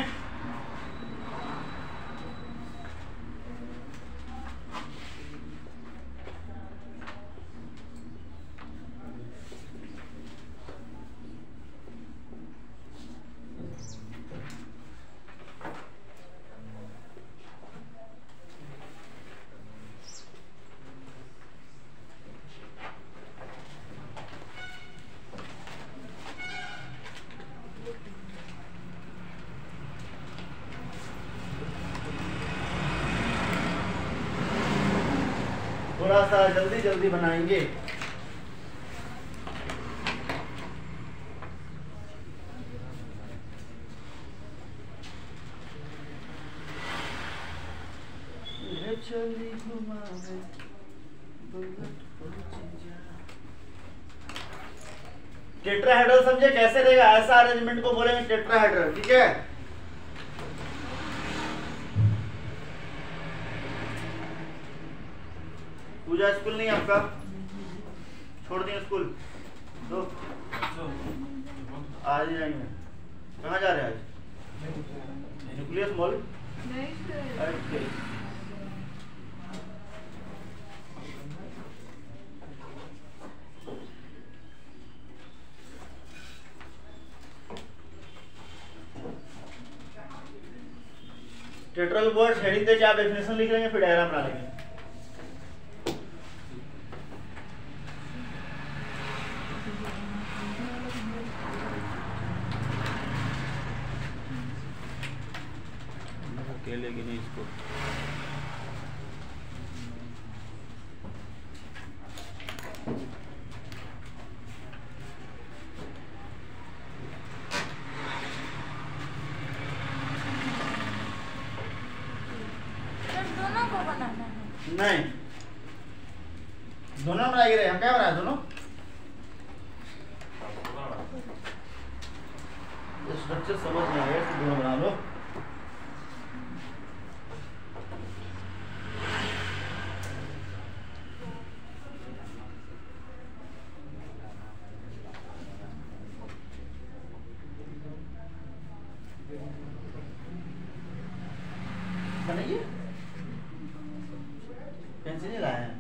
थोड़ा सा जल्दी जल्दी बनाएंगे। चली घुमावे टेट्राहेड्रल समझे कैसे रहेगा? ऐसा अरेंजमेंट को बोलेंगे टेट्राहेड्रल, ठीक है। पूजा स्कूल नहीं आपका? छोड़ दिया स्कूल? तो आज जाएंगे। कहाँ जा रहे हैं आज? Nucleus mall? नहीं। टेट्रल वर्ड्स हेडिंग दे के आप डेफिनेशन लिख लेंगे, फिर डायग्राम बना लेंगे। अकेले नहीं इसको नहीं, दोनों बनाए गए। हम क्या बनाए दोनों? स्ट्रक्चर समझ में आया तो दोनों बना लो। बनाइए। पेंसिल नहीं लाए हैं,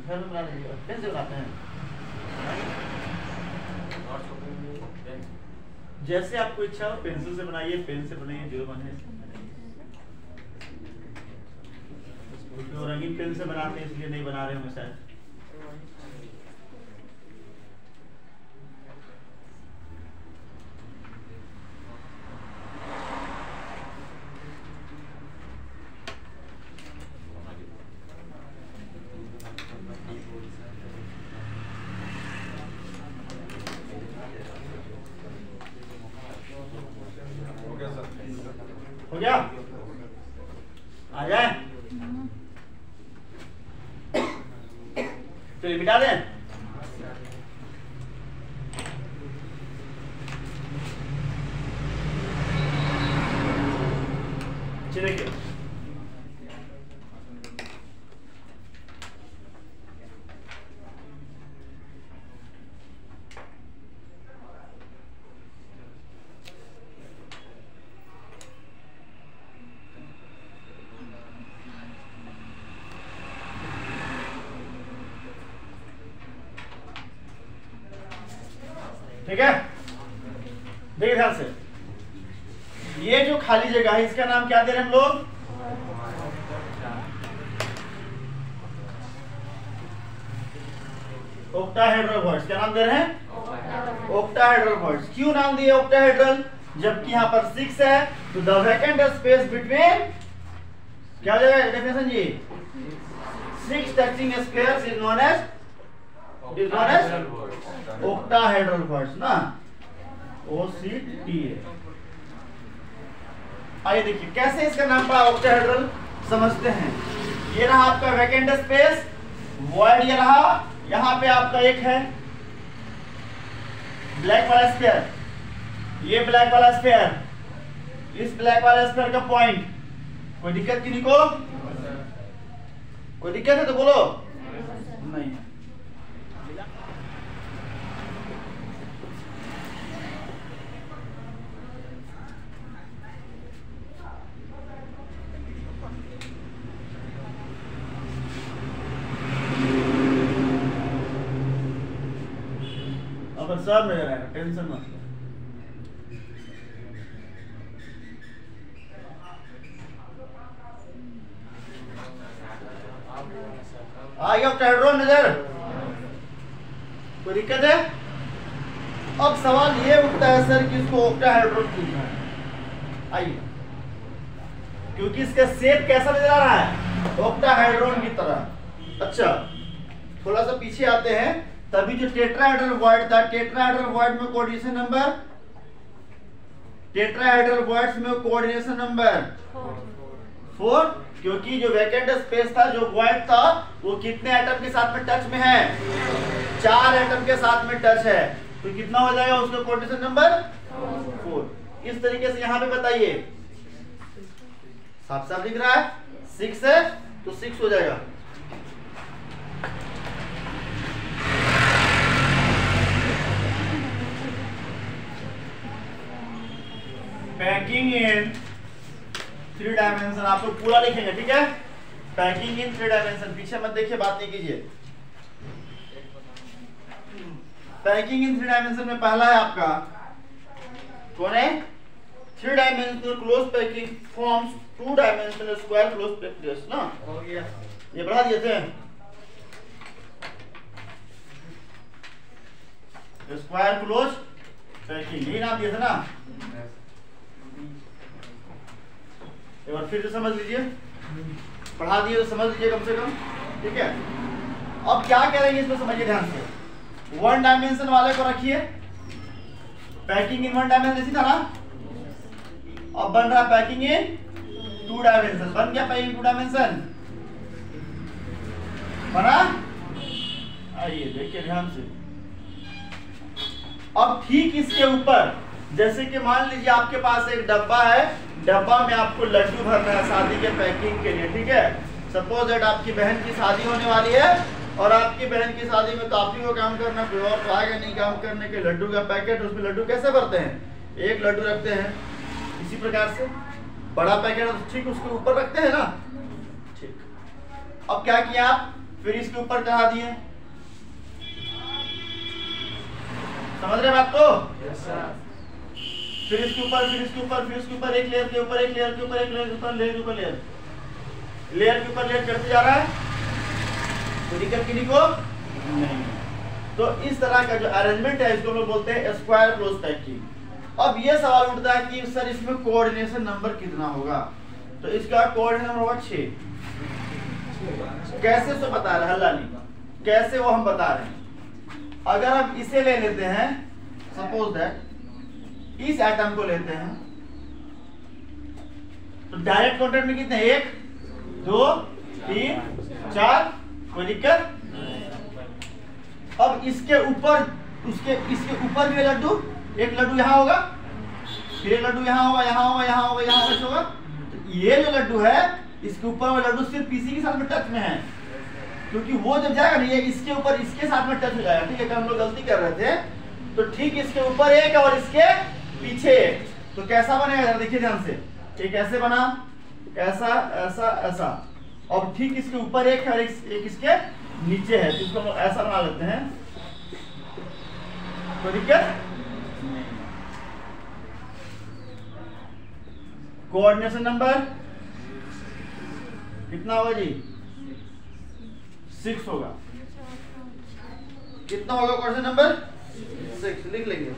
घर में बना लीजिए। पेंसिल लाते हैं, जैसे आपको इच्छा हो पेंसिल से बनाइए, पेन से बनाइए, जो बने। तो रंगीन पेन से बनाते हैं इसलिए नहीं बना रहे होंगे शायद। हो गया? आ जाए तो ये मिटा दें। चलिए ठीक है, देखिए ध्यान से। ये जो खाली जगह है इसका नाम क्या दे रहे हैं हम लोग? Octahedral words. क्या नाम दे रहे हैं? Octahedral words. क्यों नाम दिए ऑक्टाहेड्रल? जबकि यहाँ पर 6 है तो द वैकेंट स्पेस बिटवीन क्या हो जाएगा डेफिनेशन जी? 6 touching squares is known as octahedral words ना, OCTA। आइए देखिए कैसे इसका नाम पड़ा ऑक्टाहेड्रल, समझते हैं। ये रहा आपका वैकेंट स्पेस, वॉइड ये रहा, यहाँ पे आपका एक है ब्लैक वाला स्फीयर, ये ब्लैक वाला स्फीयर, इस ब्लैक वाला स्फीयर का पॉइंट। कोई दिक्कत किसी को? कोई दिक्कत है तो बोलो। नहीं है। अब सब नजर आएगा, टेंशन मत लो। आ गया ऑक्टाहेड्रल नजर? कोई दिक्कत है? अब सवाल ये उठता है सर कि इसको ऑक्टाहेड्रल क्यों कहा है? आइए, क्योंकि इसका शेप कैसा नजर आ रहा है? ऑक्टाहेड्रल की तरह। अच्छा थोड़ा सा पीछे आते हैं। तभी जो टेट्राहेड्रल वर्ड था, टेट्राहेड्रल वर्ड में कोऑर्डिनेशन नंबर, टेट्राहेड्रल वर्ड्स में कोऑर्डिनेशन नंबर 4, क्योंकि जो वैकेंट स्पेस था, जो वॉइड था, वो कितने एटम के साथ में टच में है? 4 एटम के साथ में टच है। तो कितना हो जाएगा उसका कोऑर्डिनेशन नंबर? 4। इस तरीके से यहाँ पे बताइए, साफ साफ दिख रहा है 6 है तो 6 हो जाएगा। पैकिंग इन 3 डायमेंशन, आप लोग पूरा लिखेंगे, ठीक है? पैकिंग इन 3 डायमेंशन, पीछे मत देखिए, बात नहीं कीजिए। पैकिंग इन 3 डायमेंशन में पहला है आपका कौन है? 3 dimensional close packing forms 2 dimensional square close package ना, ये बढ़ा दिए थे स्क्वायर क्लोज पैकिंग, यही नाम दिए थे ना। एक बार फिर से समझ लीजिए, पढ़ा दिए तो समझ लीजिए कम से कम, ठीक है? अब क्या करेंगे इसमें समझिए ध्यान से। 1 डायमेंशन वाले को रखिए, पैकिंग इन 1 डायमेंशन ऐसी था ना, अब बन रहा पैकिंग इन 2 डायमेंशन। बन गया पैकिंग 2 डायमेंशन, बना? आइए देखिए ध्यान से। अब ठीक इसके ऊपर, जैसे कि मान लीजिए आपके पास एक डब्बा है, डब्बा में आपको लड्डू भरना है शादी के पैकिंग के लिए, ठीक है? सपोज दैट आपकी बहन की शादी होने वाली है और आपकी बहन की शादी में तो आप ही को काम करना, कोई और तो आएगा नहीं काम करने के। लड्डू का पैकेट, उसमें लड्डू कैसे भरते हैं? एक लड्डू रखते हैं इसी प्रकार से, बड़ा पैकेट तो ठीक उसके ऊपर रखते हैं ना, ठीक। अब क्या किया आप? फिर इसके ऊपर चढ़ा दिए, समझ रहे बात को? फिर इसके ऊपर, फिर इसके ऊपर, फिर इसके ऊपर, एक लेयर के ऊपर एक लेयर के ऊपर एक लेयर के ऊपर लेयर के ऊपर लेयर, लेयर के ऊपर लेयर चढ़ते जा रहा है, कोई दिक्कत किसी को नहीं। तो इस तरह का जो अरेंजमेंट है इसको लोग बोलते हैं स्क्वायर क्लोज पैकिंग। अब ये सवाल उठता है कि सर इसमें कोऑर्डिनेशन नंबर कितना होगा? तो इसका कोऑर्डिनेशन नंबर होगा 6। कैसे सो बता रहे हैं हल्ला नहीं, कैसे वो हम बता रहे हैं। अगर हम इसे ले लेते हैं, सपोज दैट इस एटम को लेते हैं, तो डायरेक्ट कांटेक्ट में कितने? 1 2 3 4, कोई दिक्कत? अब इसके ऊपर, इसके ऊपर भी लड्डू, एक लड्डू यहाँ होगा, फिर लड्डू यहाँ होगा, यहाँ होगा, यहाँ होगा, यहाँ होगा, होगा। तो ये जो लड्डू है, इसके ऊपर वाला लड्डू सिर्फ पीसी के साथ में टच में है, क्योंकि वो जब जाएगा ना, ये इसके ऊपर इसके साथ में टच हो जाएगा, ठीक है? हम लोग गलती कर रहे थे, तो ठीक इसके ऊपर एक और इसके पीछे एक, तो कैसा बनेगा देखिए ध्यान से। ये कैसे बना? ऐसा ऐसा ऐसा, और ठीक इसके ऊपर एक है और एक इसके नीचे है, तो इसको हम ऐसा बना लेते हैं, कोई दिक्कत? कोऑर्डिनेशन नंबर कितना होगा जी? 6 होगा। कितना होगा कोऑर्डिनेशन नंबर? 6 लिख लेंगे।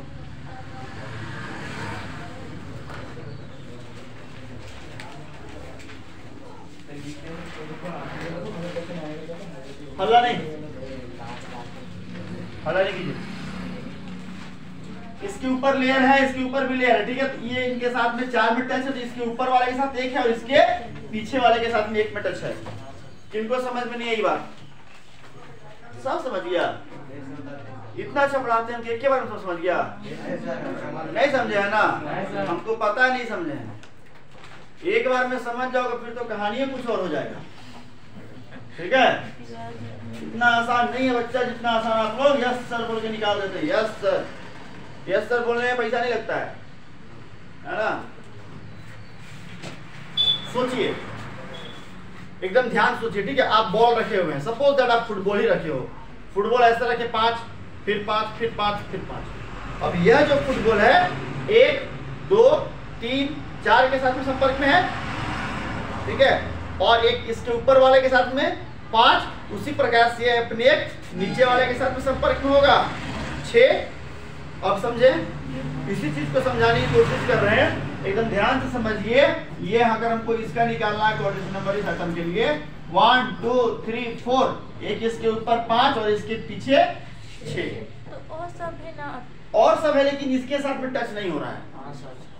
हल्ला नहीं, हल्ला नहीं कीजिए। इसके ऊपर लेयर है, इसके ऊपर भी लेयर है, ठीक है? तो ये इनके साथ में 4 में टच है, तो इसके ऊपर वाले के साथ 1 है और इसके पीछे वाले के साथ में 1 में टच है। किनको समझ में नहीं आई बात? सब समझ गया? इतना अच्छा पढ़ाते हैं, एक के बारे में सब समझ गया? नहीं समझे है ना? हमको पता नहीं समझे हैं। एक बार में समझ जाओगे फिर तो कहानी कुछ और हो जाएगा, ठीक है? इतना आसान नहीं है बच्चा, जितना आसान आप लोग यस सर बोल के निकाल देते हैं। यस सर, यस सर बोलने में पैसा नहीं लगता है ना? सोचिए, एकदम ध्यान सोचिए, ठीक है? आप बॉल रखे हुए हैं, सपोज दैट आप फुटबॉल ही रखे हो, फुटबॉल ऐसा रखे 5 फिर 5 फिर 5 फिर 5। अब यह जो फुटबॉल है 1 2 3 4 के साथ में संपर्क में है, ठीक है? और एक इसके ऊपर वाले के साथ में 5, उसी प्रकार से अपने एक नीचे वाले के साथ में संपर्क में होगा 6। अब समझे? इसी चीज को समझाने की कोशिश कर रहे हैं, एकदम ध्यान से समझिए। ये अगर हमको इसका निकालना है कोऑर्डिनेशन नंबर इस एटम के लिए 1 2 3 4, एक इसके ऊपर 5 और इसके पीछे 6। तो और सब है ना? और सब है, लेकिन इसके साथ में टच नहीं हो रहा है।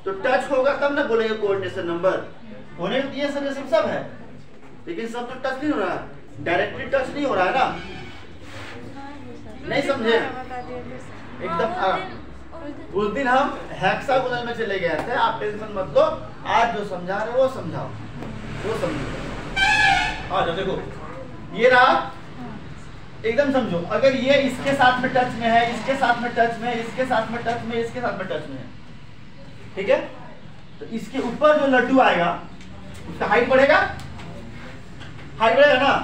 तो टच होगा तब ना बोलेंगे कोऑर्डिनेशन नंबर। होने को ये सब है, लेकिन सब तो टच नहीं हो रहा है, डायरेक्टली टच नहीं हो रहा है ना। नहीं समझे एकदम। उस दिन हम हेक्सागोनल में चले गए थे, आप टेंशन मत लो, आज जो समझा रहे वो समझाओ, वो समझो। आ जाओ, देखो ये रहा, एकदम समझो। अगर ये इसके साथ में टच में है, इसके साथ में टच में, इसके साथ में टच में, इसके साथ में टच में है, ठीक है, तो इसके ऊपर जो लड्डू आएगा उसका हाइट बढ़ेगा, हाइट बढ़ेगा ना।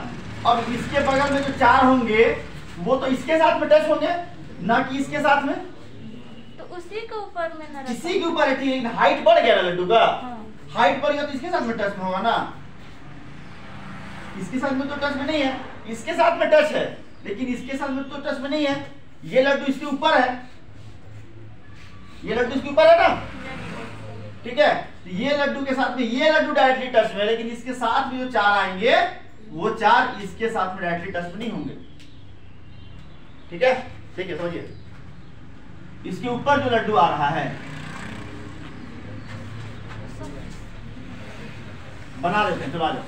अब इसके बगल में जो 4 होंगे वो तो इसके साथ में टच होंगे, ना कि इसके साथ में, तो उसी के ऊपर में ना, किसी के ऊपर है, लेकिन हाइट बढ़ गया ना लड्डू का। हाँ। हाइट बढ़ गया तो इसके साथ में टच में होगा ना, इसके साथ में तो टच में नहीं है, इसके साथ में टच है, लेकिन इसके साथ में तो टच में नहीं है। ये लड्डू इसके ऊपर है, ये लड्डू इसके ऊपर है ना, ठीक है, तो ये लड्डू के साथ में ये लड्डू डायरेक्टली टच में, लेकिन इसके साथ में जो 4 आएंगे वो 4 इसके साथ में डायरेक्टली टच में नहीं होंगे, ठीक है। ठीक है, समझिए, इसके ऊपर जो लड्डू आ रहा है बना देते हैं, चलो आ जाओ,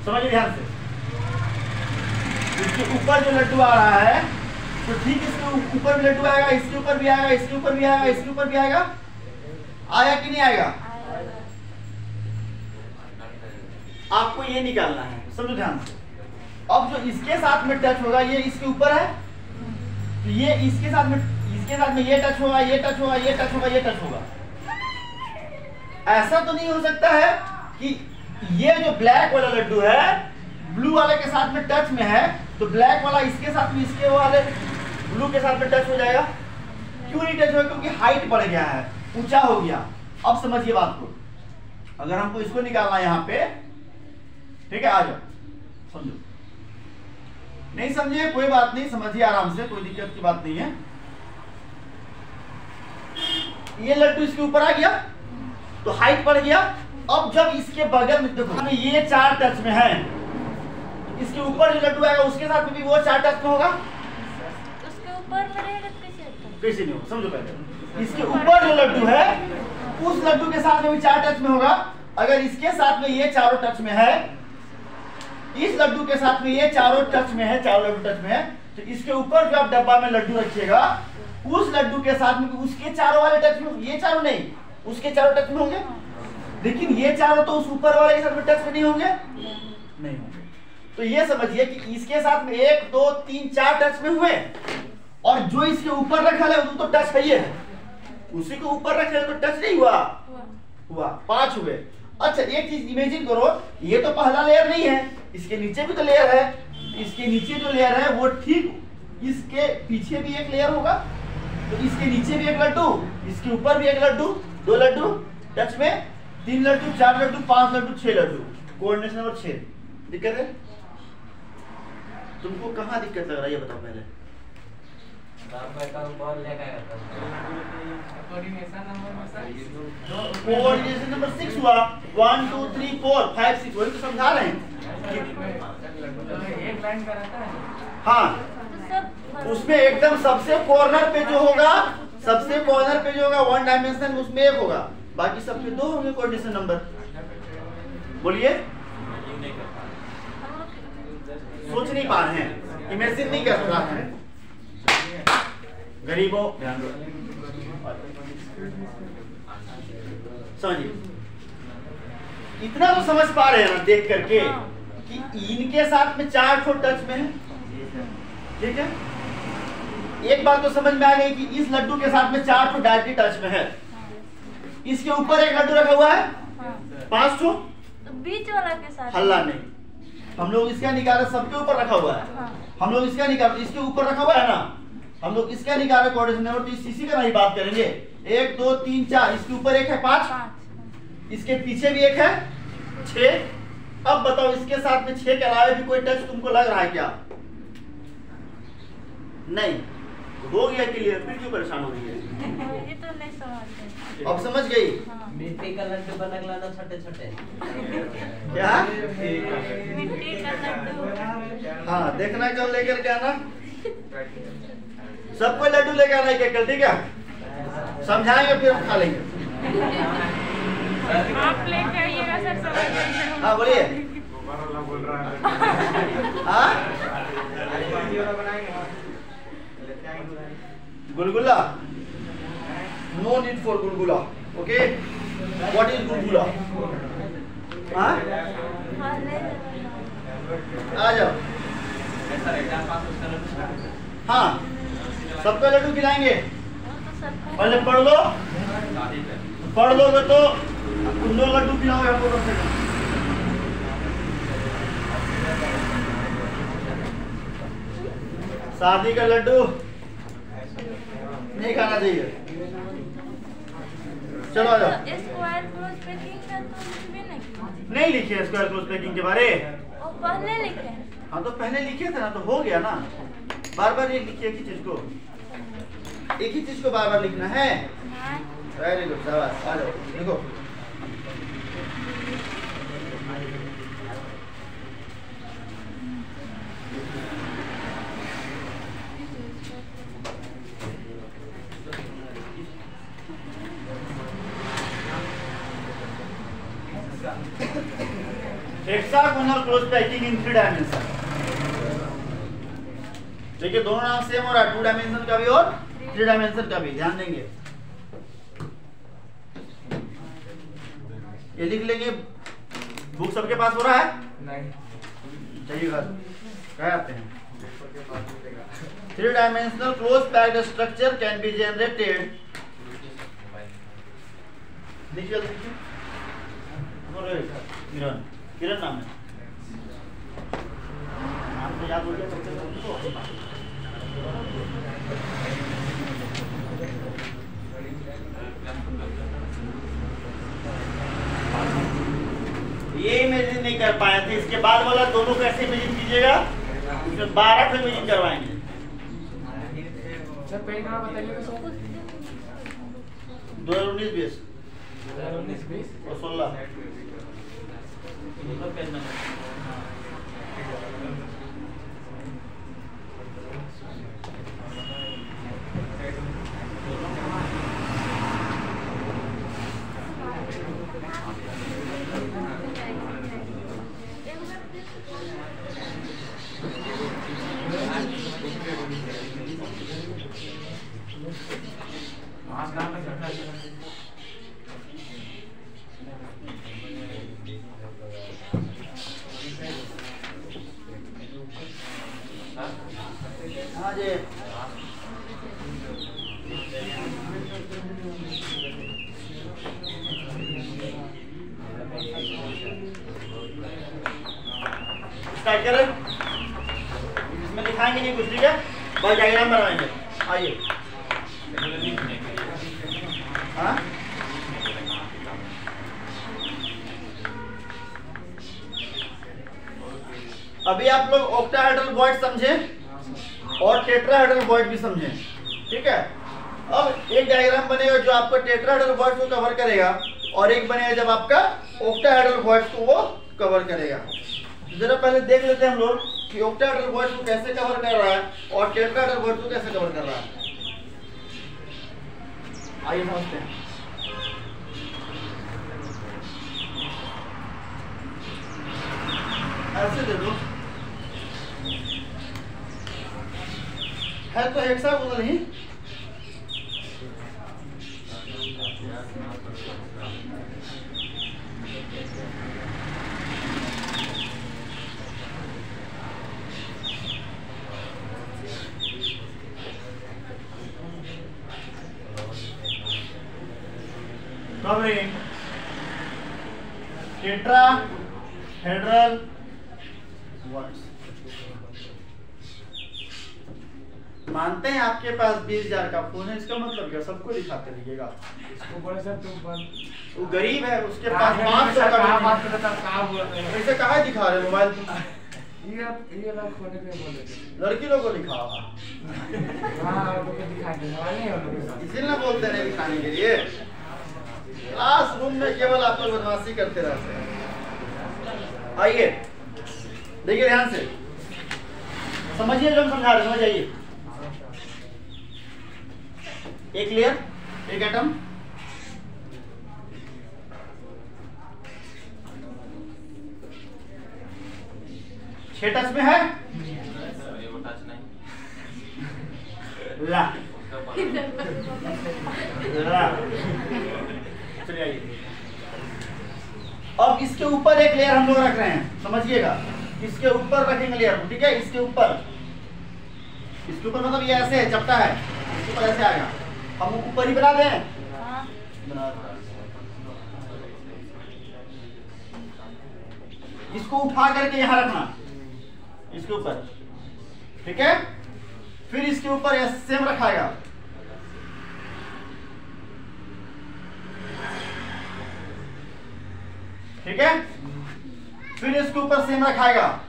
समझिए ध्यान से। इसके ऊपर जो लड्डू आ रहा है तो ठीक इसके ऊपर भी लड्डू आएगा, इसके ऊपर भी आएगा, इसके ऊपर भी आएगा, इसके ऊपर भी आएगा, आया कि नहीं आएगा? आपको ये निकालना है, समझो ध्यान से। अब जो इसके साथ में टच होगा ये इसके ऊपर है, तो ये इसके साथ में ये टच होगा, ये टच होगा, ये टच होगा, ये टच होगा। ऐसा तो नहीं हो सकता है कि ये जो ब्लैक वाला लड्डू है ब्लू वाले के साथ में टच में है, तो ब्लैक वाला इसके साथ में इसके वाले ब्लू के साथ में टच हो जाएगा। क्यों नहीं टच होगा? क्योंकि हाइट बढ़ गया है, ऊंचा हो गया। अब समझिए बात को, अगर हमको इसको निकालना है यहाँ पे, ठीक है, आ जाओ समझो। नहीं समझिए कोई बात नहीं, समझिए आराम से, कोई दिक्कत की बात नहीं है। ये लड्डू इसके ऊपर आ गया तो हाइट बढ़ गया। अब जब इसके बगल में देखो ये 4 टच में है, इसके ऊपर जो लड्डू आएगा उसके साथ में भी वो 4 टच में होगा। उसके ऊपर में रहेगा कैसे नहीं होगा, समझो पहले। इसके ऊपर जो लड्डू है उस लड्डू के साथ में भी 4 टच में होगा। अगर इसके साथ में ये चारों टच में है, इस लड्डू के साथ में ये चारों टच में है, चारों लड्डू टच में है, तो इसके ऊपर जो आप डब्बा में लड्डू रखिएगा उस लड्डू के साथ में उसके चारों वाले टच में, ये चारों नहीं, उसके चारों टच में होंगे। लेकिन ये चारों तो उस ऊपर वाले के साथ में टच में नहीं होंगे, नहीं होंगे। तो ये समझिए कि इसके साथ में 1 2 3 4 टच में हुए, और जो इसके ऊपर रखा है वो तो टच है, उसी को ऊपर रखे तो टच नहीं हुआ 5 हुए। अच्छा एक चीज इमेजिन करो, ये तो पहला लेयर नहीं है, इसके नीचे भी तो लेयर है। इसके नीचे जो लेयर है वो ठीक इसके पीछे भी एक लेयर होगा, तो इसके नीचे भी एक लड्डू, इसके ऊपर भी एक लड्डू, 2 लड्डू टच में, 3 लड्डू, 4 लड्डू, 5 लड्डू, 6 लड्डू, कोऑर्डिनेशन नंबर 6। दिक्कत है? तुमको कहाँ दिक्कत लग रहा है ये बताओ पहले। कोऑर्डिनेशन नंबर 6 हुआ, 1 2 3 4 5 6, वही तो समझा रहे हैं। एक लाइन का रहता है। हाँ, उसमें एकदम सबसे कॉर्नर पे जो होगा, सबसे कॉर्नर पे जो होगा 1 डायमेंशन उसमें 1 होगा, बाकी सबके 2 होंगे कोऑर्डिनेशन नंबर। बोलिए, सोच नहीं पा रहे हैं, इमेजिन नहीं कर रहा है। गरीबों ध्यान दो, समझिए, इतना तो समझ पा रहे हैं ना देख करके कि इनके साथ में 4 ठो टच में है, ठीक है। एक बात तो समझ में आ गई कि इस लड्डू के साथ में 4 ठो डायरेक्टली टच में है। इसके ऊपर एक लड्डू रखा हुआ है, 5 ठो, बीच वाला के साथ हल्ला नहीं, हम लोग इसका निकाले, सबके ऊपर रखा हुआ है, हम लोग इसका निकाले, इसके ऊपर रखा हुआ है ना, हम लोग इसका निकाले कोऑर्डिनेशन नंबर, तो इसी का नहीं बात करेंगे। 1 2 3 4, इसके ऊपर एक है 5, इसके पीछे भी एक है 6। अब बताओ इसके साथ में 6 के अलावा भी कोई टच तुमको लग रहा है क्या? नहीं, हो गया क्लियर, फिर क्यों परेशान हो रही है? ये तो नहीं समझते। अब समझ गई? मिट्टी का लड्डू बना लाना छोटे छोटे। क्या? मिट्टी का लड्डू। हाँ, देखना कल लेकर के आना, सबको लड्डू लेकर आना है कल, ठीक है? समझाएंगे फिर हम खा लेंगे। आप लेके आइएगा सर सवाल। हाँ बोलिए। बोल रहा है हाँ गुलगुला, no need for gulgula, okay. What is gulgula? हाँ आ जाओ। हाँ सबको लड्डू खिलाएंगे। पहले पढ़ लो, पढ़ लोगे तो तुम लोग लड्डू खिलाओगे हमको कम से कम। शादी का लड्डू नहीं खाना चाहिए। चलो आ जाओ। स्क्वायर क्लोज पैकिंग का तो कुछ भी नहीं लिखे स्क्वायर क्लोज पैकिंग के बारे। और पहले लिखे। हाँ तो पहले लिखे थे ना, तो हो गया ना। बार बार एक लिखिए एक ही चीज को, एक ही चीज को बार बार लिखना है। वेरी गुड, शाबाश। आ जाओ देखो। हेक्सागोनल क्लोज पैकिंग इन 3 डायमेंशन। देखिए दोनों नाम सेम हो रहा है, 2 डायमेंशन का भी और 3 डायमेंशन का भी, ध्यान देंगे। ये लिख लेंगे। बुक सबके पास हो रहा है? नहीं चाहिए घर क्या आते हैं। 3 dimensional close packed structure can be generated. लिखिए किरण, किरण नाम है। नाम तो याद हो गया सबसे पहले। ये इमेजिन नहीं कर पाए थे, इसके बाद वाला दोनों कैसे इमेजिन कीजिएगा? इसमें 12 को इमेजिन करवाएंगे। सर पेज नंबर बताइए सर। 2019-20 2019-20 और 16 हाँ जी। स्टार्ट करें। इसमें दिखाएंगे नहीं कुछ, ठीक है, बस डायग्राम बनाएंगे। आइए। हाँ अभी आप लोग ऑक्टाहेड्रल वॉइड समझे और टेट्राहेड्रल वॉइड भी समझे, ठीक है। अब एक डायग्राम बनेगा जो आपको टेट्राहेड्रल वॉइड को कवर करेगा और एक बनेगा जब आपका ऑक्टाहेड्रल वॉइड को वो कवर करेगा। जरा पहले देख लेते हैं हम लोग कि ऑक्टाहेड्रल वॉइड को कैसे कवर कर रहा है और टेट्राहेड्रल वॉइड को कैसे कवर कर रहा है। आइए समझते हैं। ऐसे दे दो है तो हेक्सागोनल ही। टेट्राहेड्रल वॉइड्स मानते हैं आपके पास 20,000 का फोन है, इसका मतलब क्या? सबको दिखाते रहिएगा। इसको बोले सर तुम वो गरीब है, उसके पास 500 का बात करता कहां बोल रहे हैं? ऐसे कहाँ दिखा रहे मोबाइल? ये लोग खोने पे बोले थे लड़की लोग को दिखा हुआ। हां लोग को दिखा दे वाले हैं उन लोग। इसीलिए ना बोलते हैं दिखाने के लिए। क्लासरूम में केवल आप लोग बदमाशी करते रहते हैं। आइए देखिए ध्यान से समझिए जो हम समझा रहे हैं, समझ आइए। एक लेयर, एक एटम, 6 टच में है ला चलिए आइए। अब इसके ऊपर एक लेयर हम लोग रख रहे हैं, समझिएगा। इसके ऊपर रखेंगे लेयर, ठीक है। इसके ऊपर मतलब ये ऐसे है, चपटा है, इसके ऊपर ऐसे आएगा। हम ऊपर ही बना दें, बना दें। इसको उठा करके यहां रखना, इसके ऊपर, ठीक है। फिर इसके ऊपर सेम रखाएगा, ठीक है। फिर इसके ऊपर सेम रखाएगा,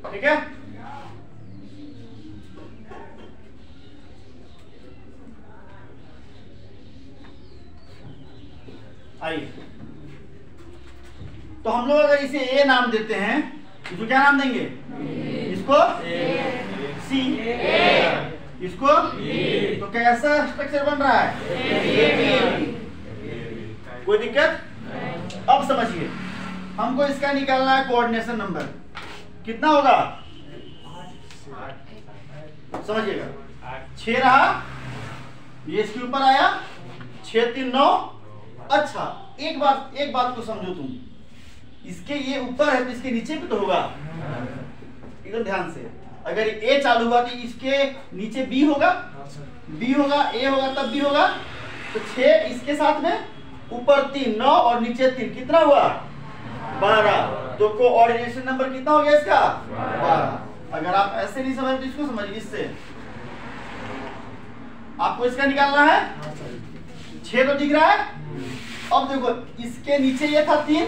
ठीक है। आइए, तो हम लोग अगर इसे ए नाम देते हैं, इसको क्या नाम देंगे? इसको सी, इसको तो कैसा स्ट्रक्चर बन रहा है? कोई दिक्कत? अब समझिए, हमको इसका निकालना है कोऑर्डिनेशन नंबर। कितना होगा? समझिएगा, 6 रहा, ये इसके ऊपर आया, 6 3 9। अच्छा, एक बात को समझो तुम, इसके ये ऊपर है तो इसके नीचे भी तो होगा, एकदम ध्यान से। अगर ए चालू हुआ तो इसके नीचे बी होगा, बी होगा, ए होगा, तब बी होगा। तो 6 इसके साथ में, ऊपर 3 9 और नीचे 3, कितना हुआ? 12। तो कोऑर्डिनेशन नंबर कितना हो गया इसका? 12। अगर आप ऐसे नहीं समझ तो इसको समझिए, इससे आपको इसका निकालना है। 6 तो दिख रहा है। अब देखो, इसके नीचे ये था 3,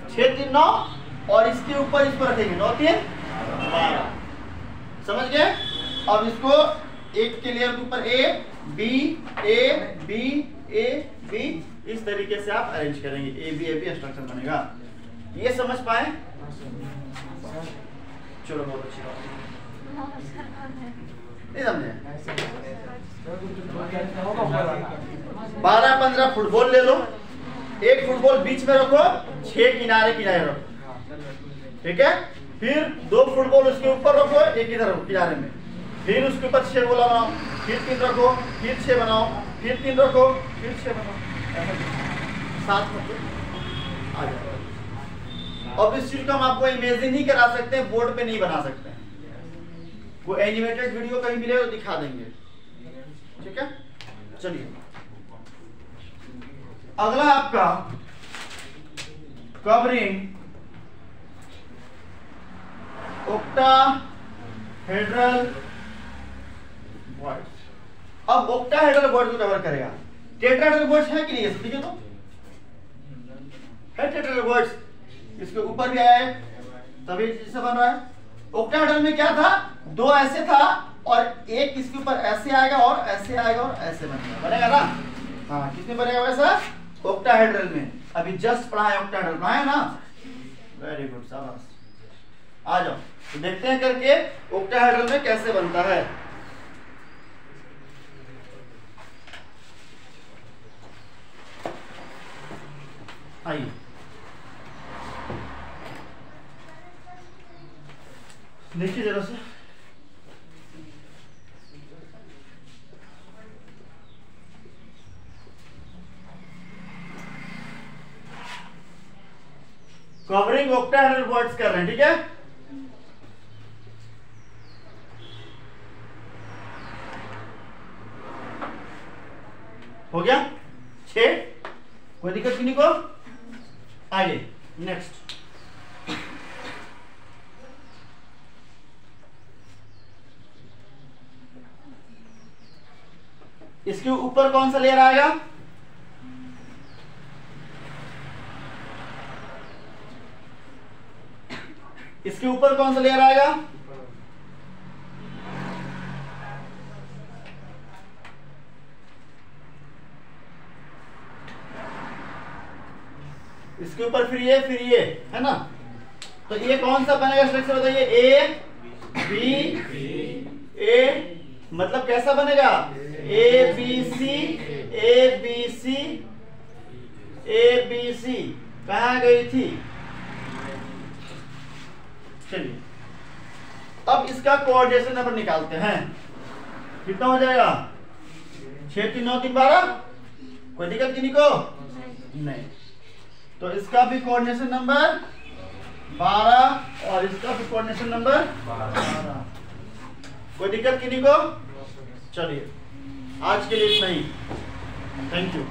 6 3 9, और इसके ऊपर इसको रखेंगे 9 3 12। समझ गए? अब इसको एक के लेयर के ऊपर ए बी ए बी, इस तरीके से आप अरेंज करेंगे। ए बी स्ट्रक्चर बनेगा। ये समझ पाए? चलो, बहुत अच्छी बात। नहीं समझे? 12-15 फुटबॉल ले लो, एक फुटबॉल बीच में रखो, 6 किनारे रखो, ठीक है। फिर 2 फुटबॉल उसके ऊपर रखो, एक इधर किनारे में। फिर उसके ऊपर 6 गोला बनाओ, फिर 3 रखो, फिर 6 बनाओ, फिर 3 रखो, फिर 6 बनाओ, 7 आ जाएगा। अब इस चीज को हम आपको इमेजिन ही करा सकते हैं, बोर्ड पे नहीं बना सकते हैं। वो एनिमेटेड वीडियो कहीं मिले तो दिखा देंगे, ठीक है। चलिए, अगला आपका कवरिंग ओक्टाहेड्रल वर्ड्स। अब ओक्टाहेड्रल वर्ड्स को कवर करेगा। टेट्राहेड्रल वर्ड्स है कि नहीं? ठीक है, तो है टेट्राहेड्रल वर्ड्स, इसके ऊपर भी आया है, तभी इससे बन रहा है। ओक्टाहेड्रल में क्या था? 2 ऐसे था और एक इसके ऊपर ऐसे आएगा और ऐसे आएगा और ऐसे बनेगा ना। हाँ, किसमें बनेगा वैसा? ओक्टाहेड्रल में। अभी जस्ट पढ़ा है, ओक्टाहेड्रल पढ़ा है ना। वेरी गुड, शाबाश। आ जाओ, तो देखते हैं करके ओक्टाहेड्रल में कैसे बनता है। आइए, देखिए जरा से। कवरिंग ओक्टाहेड्रल वर्ड्स कर रहे हैं, ठीक है। हो गया 6, कोई दिक्कत किसी को? आइए नेक्स्ट। इसके ऊपर कौन सा लेयर आएगा? इसके ऊपर कौन सा लेयर आएगा? इसके ऊपर फिर ये है ना। तो ये कौन सा बनेगा स्ट्रक्चर बताइए? ए बी ए, मतलब कैसा बनेगा? A B C A B C A B C. कहाँ गई थी? चलिए अब इसका कोऑर्डिनेशन नंबर निकालते हैं। कितना हो जाएगा? 6 3 9 3 12। कोई दिक्कत किन्हीं को? नहीं। तो इसका भी कोऑर्डिनेशन नंबर 12 और इसका भी कोऑर्डिनेशन नंबर 12। कोई दिक्कत किन्हीं को? चलिए आज के लिए इतना ही। Thank you.